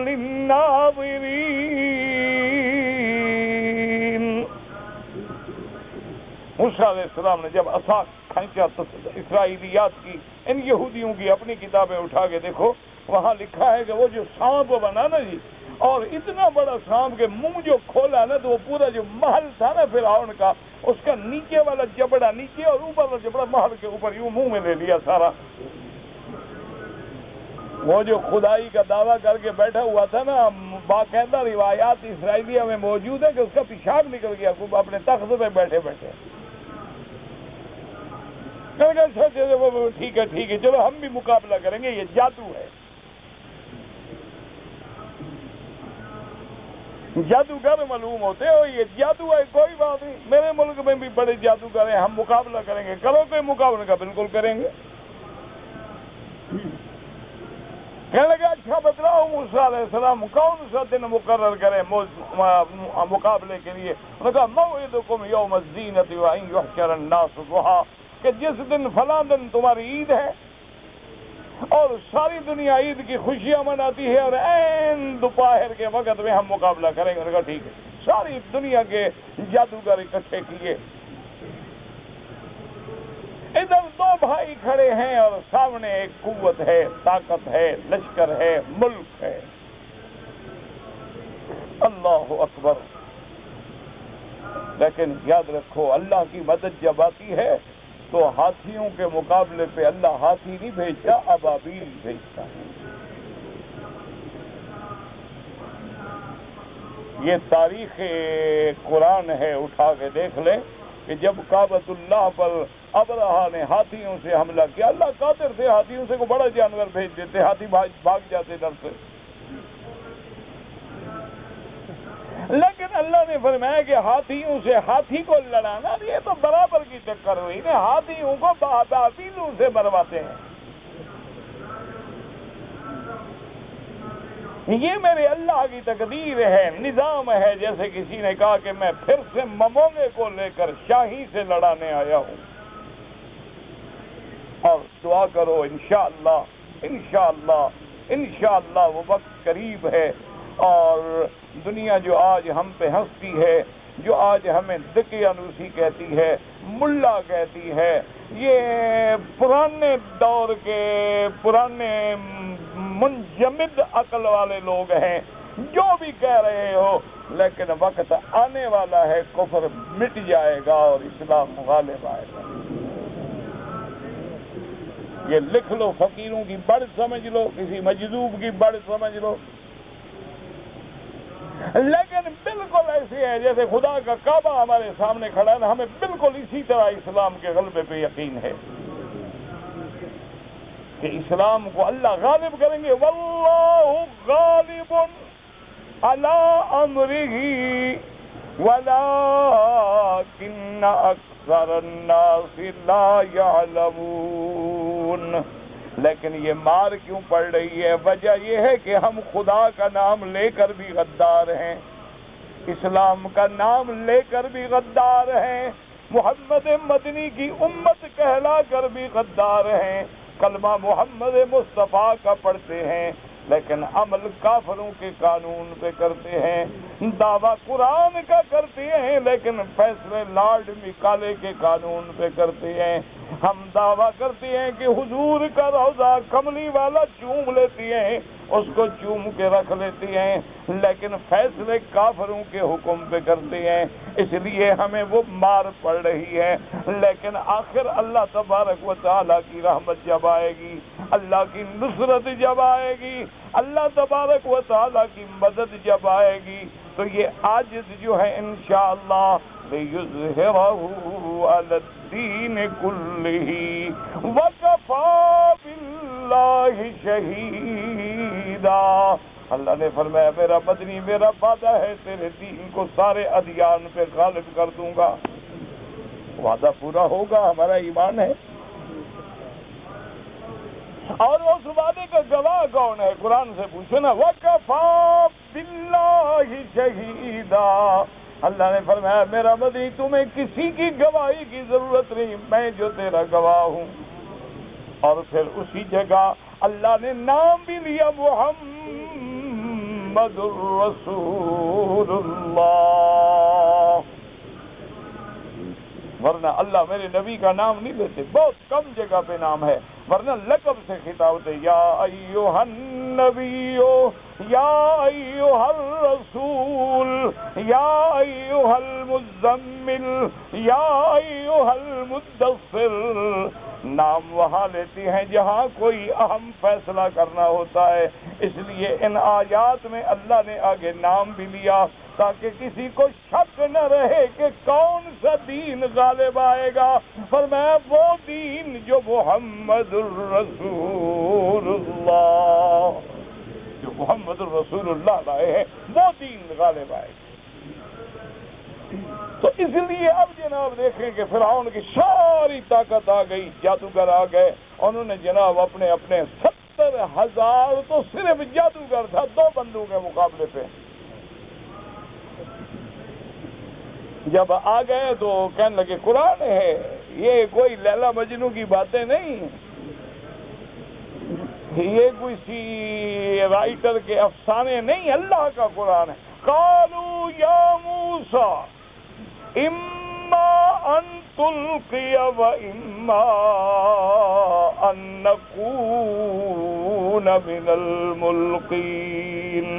A: لِّلنَّاظِرِينَ۔ موسیٰ علیہ السلام نے جب عصا کھینچا تو اسرائیلیات کی، ان یہودیوں کی اپنی کتابیں اٹھا کے دیکھو، وہاں لکھا ہے کہ وہ جو سانپ بنا نا جی، اور اتنا بڑا سانپ کے منہ جو کھولا نا تو وہ پورا جو محل تھا نا فرعون کا، اس کا نیچے والا جبڑا نیچے اور اوپر والا جبڑا محل کے اوپر یوں منہ میں لے لیا سارا۔ وہ جو خدائی کا دعویٰ کر کے بیٹھا ہوا تھا نا، باقاعدہ روایات اسرائیلیہ میں موجود ہے کہ اس کا پیشاب نکل گیا اپنے تخت پہ بیٹھے بیٹھے۔ ٹھیک ہے چلو ہم بھی مقابلہ کریں گے، یہ جادو ہے۔ جادوگر معلوم ہوتے ہو، یہ جادو ہے، کوئی بات نہیں، میرے ملک میں بھی بڑے جادوگر ہیں، ہم مقابلہ کریں گے۔ کرو کوئی مقابلہ کا، بالکل کریں گے۔ کہنے لگا اچھا بتلاؤ موسیٰ علیہ السلام کون سا دن مقرر کریں مقابلے کے لیے؟ انہوں نے کہا موعدکم یوم الزینۃ وان یحشر الناس ضحیٰ، کہ جس دن فلاں دن تمہاری عید ہے اور ساری دنیا عید کی خوشیاں مناتی ہے اور عین دوپہر کے وقت میں ہم مقابلہ کریں گے۔ انہوں نے کہا ٹھیک ہے۔ ساری دنیا کے جادوگر اکٹھے کیے، ادھر دو بھائی کھڑے ہیں اور سامنے ایک قوت ہے، طاقت ہے، لشکر ہے، ملک ہے۔ اللہ اکبر۔ لیکن یاد رکھو اللہ کی مدد جب آتی ہے تو ہاتھیوں کے مقابلے پہ اللہ ہاتھی نہیں بھیجتا، ابابیل بھیجتا ہے۔ یہ تاریخ قرآن ہے، اٹھا کے دیکھ لیں کہ جب کعبۃ اللہ پر ابرہا نے ہاتھیوں سے حملہ کیا، اللہ قادر تھے، ہاتھیوں سے کو بڑا جانور بھیج دیتے، ہاتھی بھاگ جاتے ڈر سے، لیکن اللہ نے فرمایا کہ ہاتھیوں سے ہاتھی کو لڑانا، یہ تو برابر کی ٹکر ہوئی نا، ہاتھیوں کو ابابیلوں سے مرواتے ہیں۔ یہ میرے اللہ کی تقدیر ہے، نظام ہے۔ جیسے کسی نے کہا کہ میں پھر سے ممونگے کو لے کر شاہی سے لڑانے آیا ہوں، اور دعا کرو انشاءاللہ انشاءاللہ انشاءاللہ وہ وقت قریب ہے، اور دنیا جو آج ہم پہ ہنستی ہے، جو آج ہمیں دقیانوسی کہتی ہے، ملا کہتی ہے، یہ پرانے دور کے پرانے منجمد عقل والے لوگ ہیں، جو بھی کہہ رہے ہو، لیکن وقت آنے والا ہے، کفر مٹ جائے گا اور اسلام غالب آئے گا۔ یہ لکھ لو، فقیروں کی بڑھ سمجھ لو، کسی مجذوب کی بڑھ سمجھ لو، لیکن بالکل ایسے ہے جیسے خدا کا کعبہ ہمارے سامنے کھڑا ہے نا، ہمیں بالکل اسی طرح اسلام کے غلبے پہ یقین ہے کہ اسلام کو اللہ غالب کریں گے۔ واللہ غالب علی امرہ ولکن اکثر الناس لا یعلمون۔ لیکن یہ مار کیوں پڑ رہی ہے؟ وجہ یہ ہے کہ ہم خدا کا نام لے کر بھی غدار ہیں، اسلام کا نام لے کر بھی غدار ہیں، محمد مدنی کی امت کہلا کر بھی غدار ہیں، کلمہ محمد مصطفیٰ کا پڑھتے ہیں، لیکن عمل کافروں کے قانون پہ کرتے ہیں، دعویٰ قرآن کا کرتے ہیں، لیکن فیصلے لارڈ مکالے کے قانون پہ کرتے ہیں۔ ہم دعویٰ کرتے ہیں کہ حضور کا روضہ کملی والا چوم لیتی ہیں، اس کو چوم کے رکھ لیتے ہیں، لیکن فیصلے کافروں کے حکم پہ کرتے ہیں، اس لیے ہمیں وہ مار پڑ رہی ہے۔ لیکن آخر اللہ تبارک و تعالیٰ کی رحمت جب آئے گی، اللہ کی نصرت جب آئے گی، اللہ تبارک و تعالیٰ کی مدد جب آئے گی، تو یہ عاجز جو ہے انشاءاللہ لِيُظْهِرَهُ عَلَى الدِّينِ كُلِّهِ وَكَفَى بِاللَّهِ شَهِيدًا۔ اللہ نے فرمایا میرا مدنی میرا وعدہ ہے تیرے دین کو سارے ادیان پہ غالب کر دوں گا۔ وعدہ پورا ہوگا، ہمارا ایمان ہے۔ اور اس وعدے کا گواہ کون ہے؟ قرآن سے پوچھو نا، وَكَفَى بِاللَّهِ شَهِيدًا۔ اللہ نے فرمایا میرا مدنی تمہیں کسی کی گواہی کی ضرورت نہیں، میں جو تیرا گواہ ہوں۔ اور پھر اسی جگہ اللہ نے نام بھی لیا محمد الرسول اللہ، ورنہ اللہ میرے نبی کا نام نہیں لیتے، بہت کم جگہ پہ نام ہے، ورنہ لقب سے خطاب ہوتے، یا ایھا النبی، یا ایھا الرسول، یا ایھا المزمل، یا ایھا المدثر۔ نام وہاں لیتے ہیں جہاں کوئی اہم فیصلہ کرنا ہوتا ہے، اس لیے ان آیات میں اللہ نے آگے نام بھی لیا تاکہ کسی کو شک نہ رہے کہ کون سا دین غالب آئے گا۔ فرمایا وہ دین جو محمد الرسول اللہ، جو محمد الرسول اللہ لائے ہیں، وہ دین غالب آئے گا۔ تو اس لیے اب جناب دیکھیں کہ فرعون کی ساری طاقت آ گئی، جادوگر آ گئے، انہوں نے جناب اپنے 70,000 تو صرف جادوگر تھا 2 بندوں کے مقابلے پہ، جب آ گئے تو کہنے لگے قرآن ہے، یہ کوئی لیلا مجنو کی باتیں نہیں، یہ کوئی سی رائٹر کے افسانے نہیں، اللہ کا قرآن ہے۔ قالوا یا موسیٰ اما ان تلقی و اما ان نکون من الملقین۔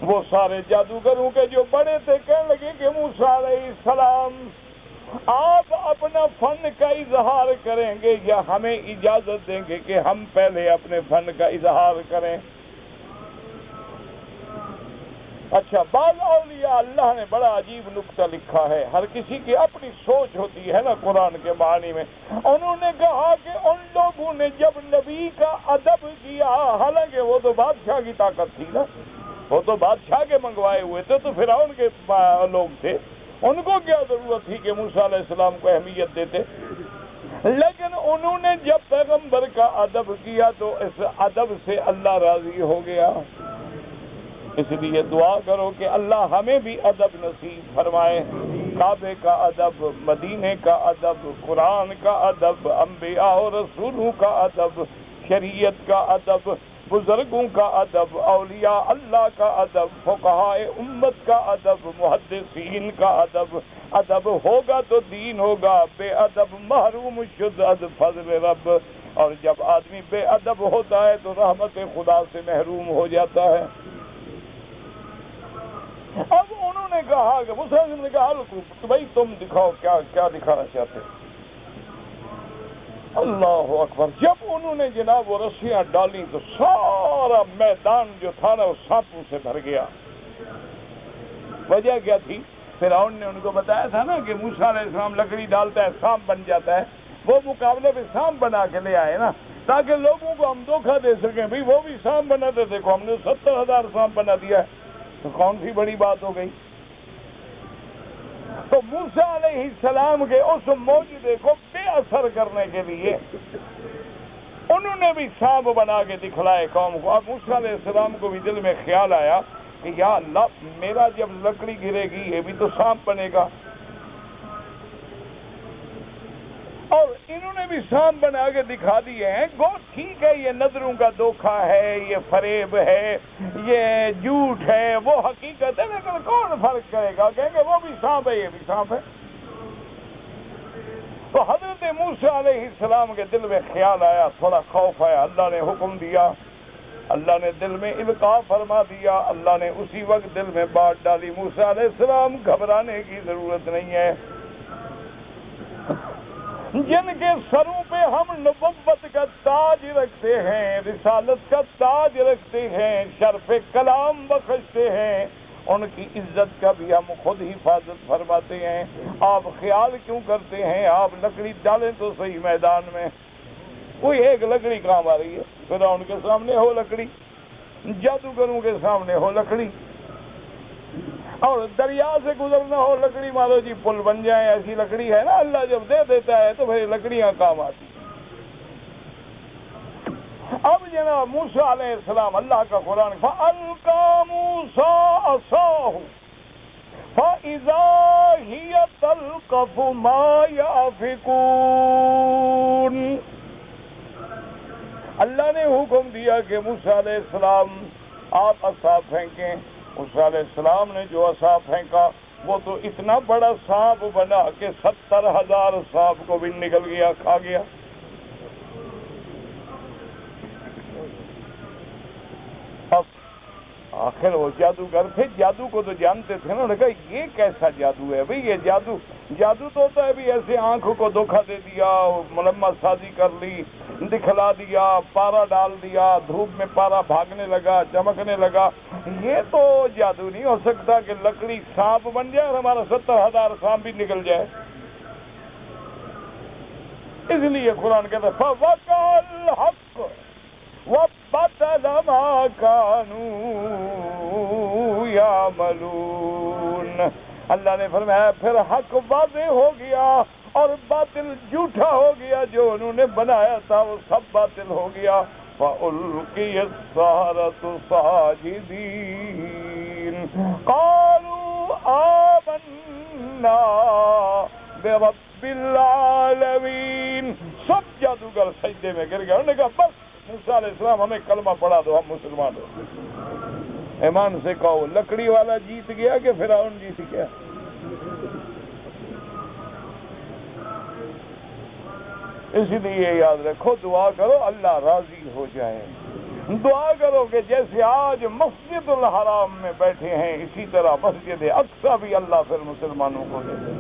A: وہ سارے جادوگروں کے جو بڑے تھے کہنے لگے کہ موسیٰ علیہ السلام آپ اپنا فن کا اظہار کریں گے یا ہمیں اجازت دیں گے کہ ہم پہلے اپنے فن کا اظہار کریں؟ اچھا، بعض اولیاء اللہ نے بڑا عجیب نکتہ لکھا ہے، ہر کسی کی اپنی سوچ ہوتی ہے نا قرآن کے معنی میں۔ انہوں نے کہا کہ ان لوگوں نے جب نبی کا ادب کیا، حالانکہ وہ تو بادشاہ کی طاقت تھی نا، وہ تو بادشاہ کے منگوائے ہوئے تھے، تو فرعون کے لوگ تھے، ان کو کیا ضرورت تھی کہ موسیٰ علیہ السلام کو اہمیت دیتے؟ لیکن انہوں نے جب پیغمبر کا ادب کیا تو اس ادب سے اللہ راضی ہو گیا۔ اس لیے دعا کرو کہ اللہ ہمیں بھی ادب نصیب فرمائے، کعبے کا ادب، مدینے کا ادب، قرآن کا ادب، انبیاء و رسولوں کا ادب، شریعت کا ادب، بزرگوں کا ادب، اولیاء اللہ کا ادب، فقہاء امت کا ادب، محدثین کا ادب۔ ادب ہوگا تو دین ہوگا، بے ادب محروم شد از فضل رب، اور جب آدمی بے ادب ہوتا ہے تو رحمت خدا سے محروم ہو جاتا ہے۔ اب انہوں نے کہا کہ مسلم نے کہا کہ بھائی تم دکھاؤ کیا دکھانا چاہتے ہیں۔ اللہ اکبر، جب انہوں نے جناب وہ رسیاں ڈالی تو سارا میدان جو تھا نا وہ سانپوں سے بھر گیا۔ وجہ کیا تھی؟ فرعون نے ان کو بتایا تھا نا کہ موسیٰ علیہ السلام لکڑی ڈالتا ہے سانپ بن جاتا ہے، وہ مقابلے پہ سانپ بنا کے لے آئے نا تاکہ لوگوں کو ہم دھوکہ دے سکیں، بھائی وہ بھی سانپ بناتے، دیکھو ہم نے 70,000 سانپ بنا دیا ہے، تو کون سی بڑی بات ہو گئی؟ تو موسیٰ علیہ السلام کے اس معجزے کو بے اثر کرنے کے لیے انہوں نے بھی سانپ بنا کے دکھلائے قوم کو۔ اب موسیٰ علیہ السلام کو بھی دل میں خیال آیا کہ یا اللہ، میرا جب لکڑی گرے گی یہ بھی تو سانپ بنے گا، اور انہوں نے بھی سانپ بنا کے دکھا دیے ہیں۔ گو ٹھیک ہے، یہ نظروں کا دھوکہ ہے، یہ فریب ہے، یہ جھوٹ ہے، وہ حقیقت ہے، لیکن کون فرق کرے گا؟ کہیں گے وہ بھی سانپ ہے، یہ بھی سانپ ہے۔ تو حضرت موسیٰ علیہ السلام کے دل میں خیال آیا، تھوڑا خوف آیا، اللہ نے حکم دیا اللہ نے دل میں القاء فرما دیا، اللہ نے اسی وقت دل میں بات ڈالی، موسیٰ علیہ السلام گھبرانے کی ضرورت نہیں ہے۔ جن کے سروں پہ ہم نبوت کا تاج رکھتے ہیں، رسالت کا تاج رکھتے ہیں، شرف کلام بخشتے ہیں، ان کی عزت کا بھی ہم خود حفاظت فرماتے ہیں۔ آپ خیال کیوں کرتے ہیں؟ آپ لکڑی ڈالیں تو صحیح میدان میں، کوئی ایک لکڑی کام آ رہی ہے؟ فرعون کے سامنے ہو لکڑی، جادوگروں کے سامنے ہو لکڑی، اور دریا سے گزرنا ہو لکڑی، مارو جی پل بن جائے، ایسی لکڑی ہے نا، اللہ جب دے دیتا ہے تو پھر لکڑیاں کام آتی۔ اب جناب موسیٰ علیہ السلام، اللہ کا قرآن، فَأَلْقَىٰ مُوسَىٰ عَصَاهُ فَإِذَا هِيَ تَلْقَفُ مَا يَأْفِكُونَ۔ اللہ نے حکم دیا کہ موسیٰ علیہ السلام آپ عصا پھینکیں۔ موسیٰ علیہ السلام نے جو عصا پھینکا وہ تو اتنا بڑا سانپ بنا کہ 70,000 سانپ کو بھی نکل گیا، کھا گیا۔ آخر وہ جادوگر تھے، جادو کو تو جانتے تھے نا، انہوں نے کہا یہ کیسا جادو ہے بھئی؟ یہ جادو تو ہوتا ہے بھی ایسے آنکھوں کو دھوکہ دے دیا، ملمت سازی کر لی، دکھلا دیا، پارا ڈال دیا، دھوپ میں پارا بھاگنے لگا، چمکنے لگا۔ یہ تو جادو نہیں ہو سکتا کہ لکڑی سانپ بن جائے اور ہمارا 70,000 سانپ بھی نکل جائے۔ اس لیے قرآن کہتا ہے فَوَقَعَ الْحَقُّ وَبَطَلَ مَا كَانُوا يَعْمَلُونَ۔ اللہ نے فرمایا پھر حق واضح ہو گیا اور باطل جھوٹا ہو گیا، جو انہوں نے بنایا تھا وہ سب باطل ہو گیا۔ فَأُلْقِيَ السَّحَرَةُ سَاجِدِينَ قَالُوا آمَنَّا بِرَبِّ الْعَالَمِينَ۔ سب جادوگر سجدے میں گر گئے، انہوں نے کہا بس موسیٰ علیہ السلام ہمیں کلمہ پڑھا دو، ہم مسلمان ہو۔ ایمان سے کہو لکڑی والا جیت گیا کہ فرعون جیت گیا؟ اس لیے یاد رکھو، دعا کرو اللہ راضی ہو جائے۔ دعا کرو کہ جیسے آج مسجد الحرام میں بیٹھے ہیں اسی طرح مسجد اقصیٰ بھی اللہ پھر مسلمانوں کو دے دے،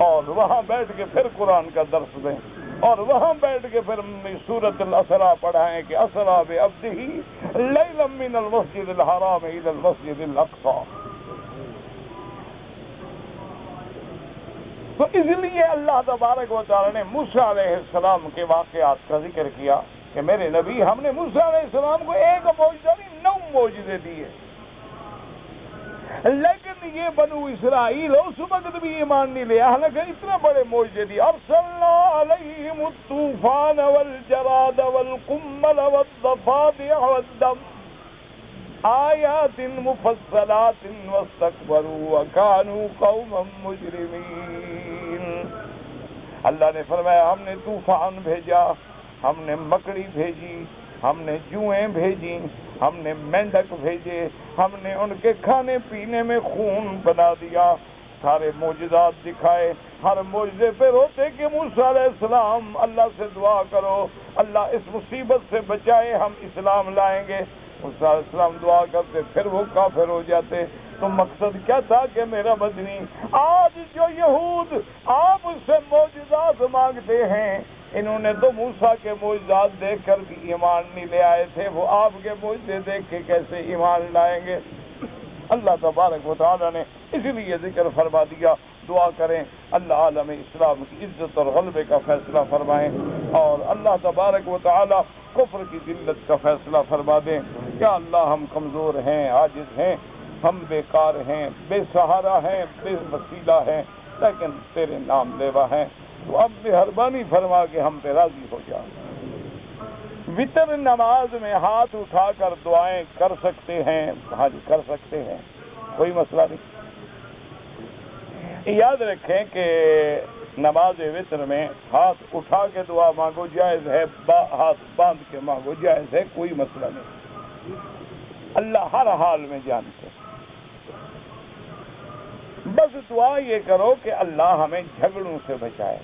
A: اور وہاں بیٹھ کے پھر قرآن کا درس دیں، اور وہاں بیٹھ کے پھر سورۃ الاسراء پڑھائیں کہ اسریٰ بعبدہ لیلا من المسجد الحرام الی المسجد الاقصیٰ۔ تو اس لیے اللہ تبارک و تعالی نے موسیٰ علیہ السلام کے واقعات کا ذکر کیا کہ میرے نبی، ہم نے موسیٰ علیہ السلام کو ایک معجزہ نہیں 9 معجزے دیے، لیکن یہ بنو اسرائیل اس وقت بھی ایمان نہیں لیا، حالانکہ اتنے بڑے معجزے دیے۔ ارسلنا علیہم الطوفان والجراد والقمل والضفادع والدم آیات مفصلات واستکبروا وکانوا قوما مجرمین۔ اللہ نے فرمایا ہم نے طوفان بھیجا، ہم نے مکڑی بھیجی، ہم نے جوئیں بھیجی، ہم نے مینڈک بھیجے، ہم نے ان کے کھانے پینے میں خون بنا دیا، سارے معجزات دکھائے۔ ہر معجزے پہ روتے کہ موسیٰ علیہ السلام اللہ سے دعا کرو، اللہ اس مصیبت سے بچائے، ہم اسلام لائیں گے۔ موسیٰ علیہ السلام دعا کرتے، پھر وہ کافر ہو جاتے۔ تو مقصد کیا تھا کہ میرا مدنی، آج جو یہود آپ اس سے معجزات مانگتے ہیں، انہوں نے تو موسیٰ کے معجزات دیکھ کر بھی ایمان نہیں لے آئے تھے، وہ آپ کے معجزے دیکھ کے کیسے ایمان لائیں گے؟ اللہ تبارک و تعالیٰ نے اسی لیے ذکر فرما دیا۔ دعا کریں اللہ عالم اسلام کی عزت اور غلبے کا فیصلہ فرمائیں، اور اللہ تبارک و تعالیٰ کفر کی ذلت کا فیصلہ فرما دیں۔ کیا اللہ ہم کمزور ہیں، عاجز ہیں، ہم بیکار ہیں، بے سہارا ہیں، بے وسیلہ ہیں، لیکن تیرے نام لیوا ہیں، تو اب مہربانی فرما کے ہم پہ راضی ہو جا۔ وتر نماز میں ہاتھ اٹھا کر دعائیں کر سکتے ہیں، ہاں جی کر سکتے ہیں، کوئی مسئلہ نہیں۔ یاد رکھیں کہ نماز وتر میں ہاتھ اٹھا کے دعا مانگو جائز ہے، ہاتھ باندھ کے مانگو جائز ہے، کوئی مسئلہ نہیں، اللہ ہر حال میں جانتے۔ بس دعا یہ کرو کہ اللہ ہمیں جھگڑوں سے بچائے،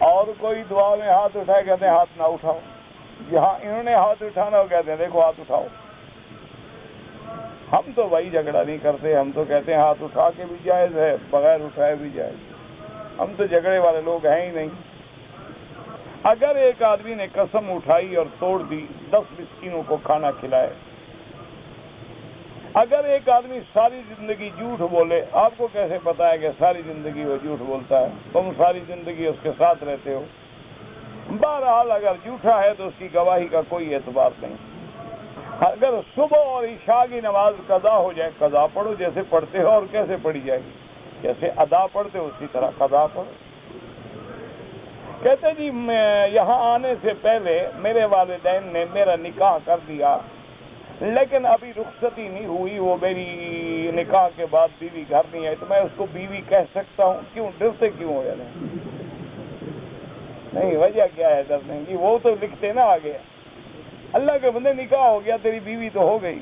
A: اور کوئی دعا میں ہاتھ اٹھائے کہتے ہیں ہاتھ نہ اٹھاؤ، یہاں انہوں نے ہاتھ اٹھانا ہو کہتے ہیں دیکھو ہاتھ اٹھاؤ. ہم تو بھائی جھگڑا نہیں کرتے, ہم تو کہتے ہیں ہاتھ اٹھا کے بھی جائز ہے, بغیر اٹھائے بھی جائز. ہم تو جھگڑے والے لوگ ہیں ہی نہیں. اگر ایک آدمی نے قسم اٹھائی اور توڑ دی 10 مسکینوں کو کھانا کھلائے. اگر ایک آدمی ساری زندگی جھوٹ بولے, آپ کو کیسے پتا ہے کہ ساری زندگی وہ جھوٹ بولتا ہے؟ تم ساری زندگی اس کے ساتھ رہتے ہو. بہرحال اگر جھوٹا ہے تو اس کی گواہی کا کوئی اعتبار نہیں. اگر صبح اور عشاء کی نماز قضا ہو جائے, قضا پڑھو جیسے پڑھتے ہو. اور کیسے پڑھی جائے گی؟ جیسے ادا پڑھتے ہو اسی طرح قضا پڑھو. کہتے جی میں یہاں آنے سے پہلے میرے والدین نے میرا نکاح کر دیا, لیکن ابھی رخصتی نہیں ہوئی. وہ میری نکاح کے بعد بیوی گھر نہیں آئی, تو میں اس کو بیوی کہہ سکتا ہوں؟ کیوں ڈرتے کیوں ہو یار؟ نہیں, وجہ کیا ہے ڈرنے کی؟ وہ تو لکھتے نا آگے, اللہ کے بندے نکاح ہو گیا, تیری بیوی تو ہو گئی.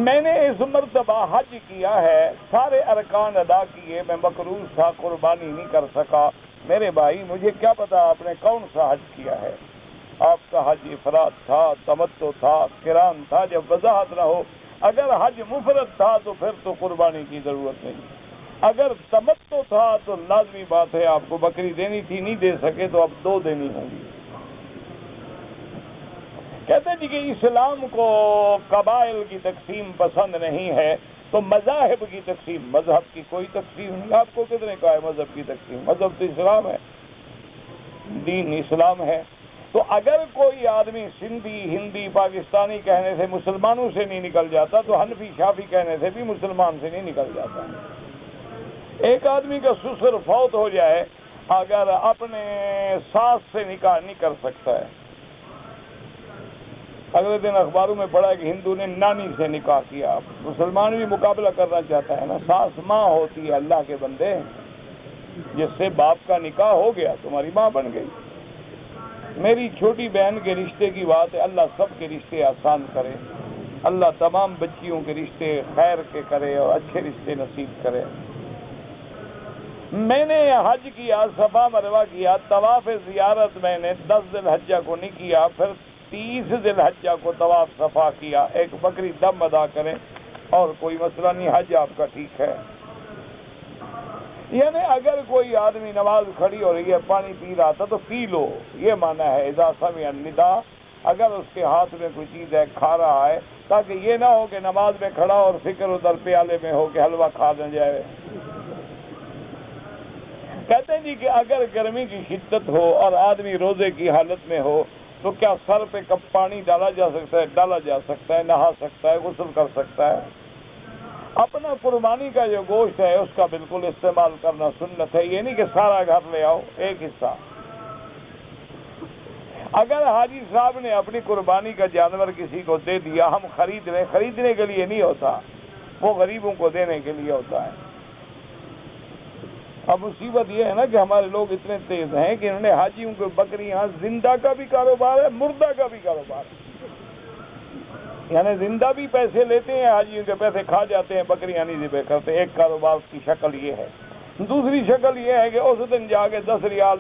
A: میں نے اس مرتبہ حج کیا ہے, سارے ارکان ادا کیے, میں مقروض تھا, قربانی نہیں کر سکا. میرے بھائی مجھے کیا پتا آپ نے کون سا حج کیا ہے؟ آپ کا حج افراد تھا, تمتع تھا, قران تھا؟ جب وضاحت نہ ہو. اگر حج مفرد تھا تو پھر تو قربانی کی ضرورت نہیں. اگر تمتع تھا تو لازمی بات ہے آپ کو بکری دینی تھی, نہیں دے سکے تو اب 2 دینی ہوں گی. کہتے ہیں جی کہ اسلام کو قبائل کی تقسیم پسند نہیں ہے, تو مذاہب کی تقسیم, مذہب کی کوئی تقسیم نہیں. آپ کو کس نے کہا ہے مذہب کی تقسیم؟ مذہب تو اسلام ہے, دین اسلام ہے. تو اگر کوئی آدمی سندھی, ہندی, پاکستانی کہنے سے مسلمانوں سے نہیں نکل جاتا, تو حنفی, شافعی کہنے سے بھی مسلمان سے نہیں نکل جاتا. ایک آدمی کا سسر فوت ہو جائے, اگر اپنے ساس سے نکاح نہیں کر سکتا ہے. اگلے دن اخباروں میں پڑھا کہ ہندو نے نانی سے نکاح کیا. مسلمان بھی مقابلہ کرنا چاہتا ہے نا. ساس ماں ہوتی ہے اللہ کے بندے, جس سے باپ کا نکاح ہو گیا تمہاری ماں بن گئی. میری چھوٹی بہن کے رشتے کی بات ہے, اللہ سب کے رشتے آسان کرے. اللہ تمام بچیوں کے رشتے خیر کے کرے اور اچھے رشتے نصیب کرے. میں نے حج کیا, صفا مروہ کیا, طواف زیارت میں نے 10 ذی الحجہ کو نہیں کیا, پھر 30 ذی الحجہ کو طواف صفا کیا. ایک بکری دم ادا کریں اور کوئی مسئلہ نہیں, حج آپ کا ٹھیک ہے. یعنی اگر کوئی آدمی نماز کھڑی ہو رہی ہے, پانی پی رہا تھا تو پی لو, یہ معنی ہے اذا سمع النداء. اگر اس کے ہاتھ میں کوئی چیز ہے, کھا رہا ہے, تاکہ یہ نہ ہو کہ نماز میں کھڑا اور فکر ادھر پیالے میں ہو کہ حلوہ کھا نہ جائے. کہتے ہیں جی کہ اگر گرمی کی شدت ہو اور آدمی روزے کی حالت میں ہو, تو کیا سر پہ کب پانی ڈالا جا سکتا ہے؟ ڈالا جا سکتا ہے, نہا سکتا ہے, غسل کر سکتا ہے. اپنا قربانی کا جو گوشت ہے اس کا بالکل استعمال کرنا سنت ہے. یہ نہیں کہ سارا گھر لے آؤ, ایک حصہ. اگر حاجی صاحب نے اپنی قربانی کا جانور کسی کو دے دیا, ہم خریدنے کے لیے نہیں ہوتا, وہ غریبوں کو دینے کے لیے ہوتا ہے. اب مصیبت یہ ہے نا کہ ہمارے لوگ اتنے تیز ہیں کہ انہوں نے حاجیوں کو بکریاں, زندہ کا بھی کاروبار ہے, مردہ کا بھی کاروبار ہے. یعنی زندہ بھی پیسے لیتے ہیں, حاجیوں کے پیسے کھا جاتے ہیں, بکریاں نہیں ذبح کرتے. ایک کاروبار کی شکل یہ ہے. دوسری شکل یہ ہے کہ اس دن جا کے 10 ریال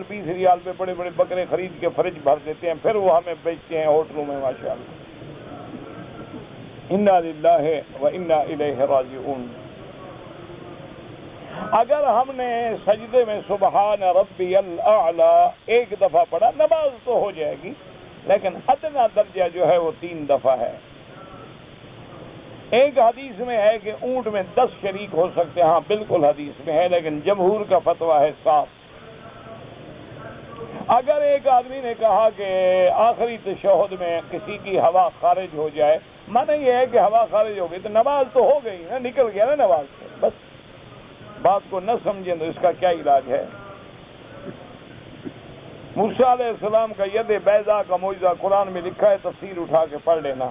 A: 20 ریال پہ بڑے بڑے بکرے خرید کے فریج بھر دیتے ہیں, پھر وہ ہمیں بیچتے ہیں ہوٹلوں میں. ماشاءاللہ, انا للہ و انا الیہ راجعون. اگر ہم نے سجدے میں سبحان ربی الاعلی 1 دفعہ پڑھا, نماز تو ہو جائے گی, لیکن ادنا درجہ جو ہے وہ 3 دفعہ ہے. ایک حدیث میں ہے کہ اونٹ میں 10 شریک ہو سکتے ہیں. ہاں بالکل حدیث میں ہے, لیکن جمہور کا فتویٰ ہے 7. اگر ایک آدمی نے کہا کہ آخری تشہد میں کسی کی ہوا خارج ہو جائے, معنی یہ ہے کہ ہوا خارج ہو گئی تو نماز تو ہو گئی نا, نکل گیا نا نماز سے. بس بات کو نہ سمجھیں تو اس کا کیا علاج ہے؟ موسیٰ علیہ السلام کا ید بیضا کا معجزہ قرآن میں لکھا ہے, تفسیر اٹھا کے پڑھ لینا.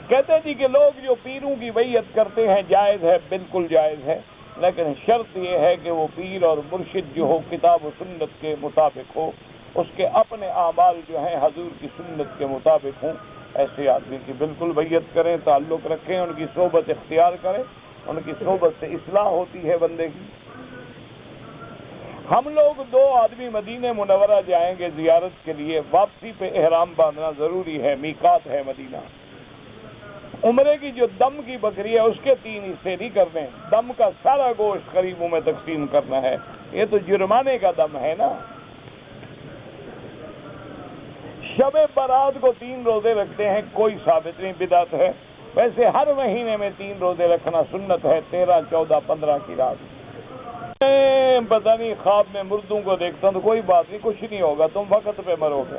A: کہتے ہیں جی کہ لوگ جو پیروں کی بیعت کرتے ہیں جائز ہے, بالکل جائز ہے, لیکن شرط یہ ہے کہ وہ پیر اور مرشد جو ہو کتاب و سنت کے مطابق ہو, اس کے اپنے اعمال جو ہیں حضور کی سنت کے مطابق ہوں. ایسے آدمی کی بالکل بیعت کریں, تعلق رکھیں, ان کی صحبت اختیار کریں. ان کی صحبت سے اصلاح ہوتی ہے بندے کی. ہم لوگ 2 آدمی مدینہ منورہ جائیں گے زیارت کے لیے، واپسی پہ احرام باندھنا ضروری ہے، میقات ہے مدینہ۔ عمرے کی جو دم کی بکری ہے اس کے 3 حصے نہیں کرنے، دم کا سارا گوشت غریبوں میں تقسیم کرنا ہے، یہ تو جرمانے کا دم ہے نا۔ شب برات کو 3 روزے رکھتے ہیں، کوئی ثابت نہیں، بدعت ہے۔ ویسے ہر مہینے میں 3 روزے رکھنا سنت ہے، 13، 14، 15 کی رات۔ پتہ نہیں خواب میں مردوں کو دیکھتا ہوں تو کوئی بات نہیں، کچھ نہیں ہوگا، تم وقت پہ مرو گے۔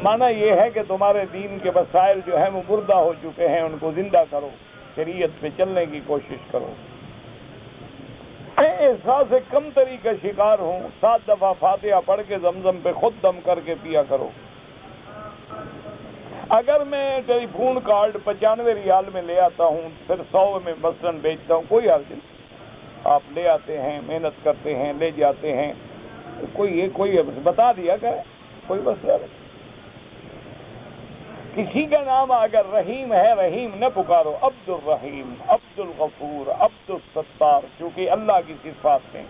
A: معنی یہ ہے کہ تمہارے دین کے وسائل جو ہیں وہ مردہ ہو چکے ہیں، ان کو زندہ کرو، شریعت پہ چلنے کی کوشش کرو۔ احساس کم تری کا شکار ہوں، 7 دفعہ فاتحہ پڑھ کے زمزم پہ خود دم کر کے پیا کرو۔ اگر میں ٹیلی فون کارڈ 95 ریال میں لے آتا ہوں، پھر 100 میں مثلاً بیچتا ہوں، کوئی حرج نہیں، آپ لے آتے ہیں، محنت کرتے ہیں، لے جاتے ہیں، کوئی بتا دیا کرے، کوئی مسئلہ نہیں۔ کسی کا نام اگر رحیم ہے، رحیم نہ پکارو، عبد الرحیم، عبد الغفور، عبد الستار، چونکہ اللہ کی صفات ہیں۔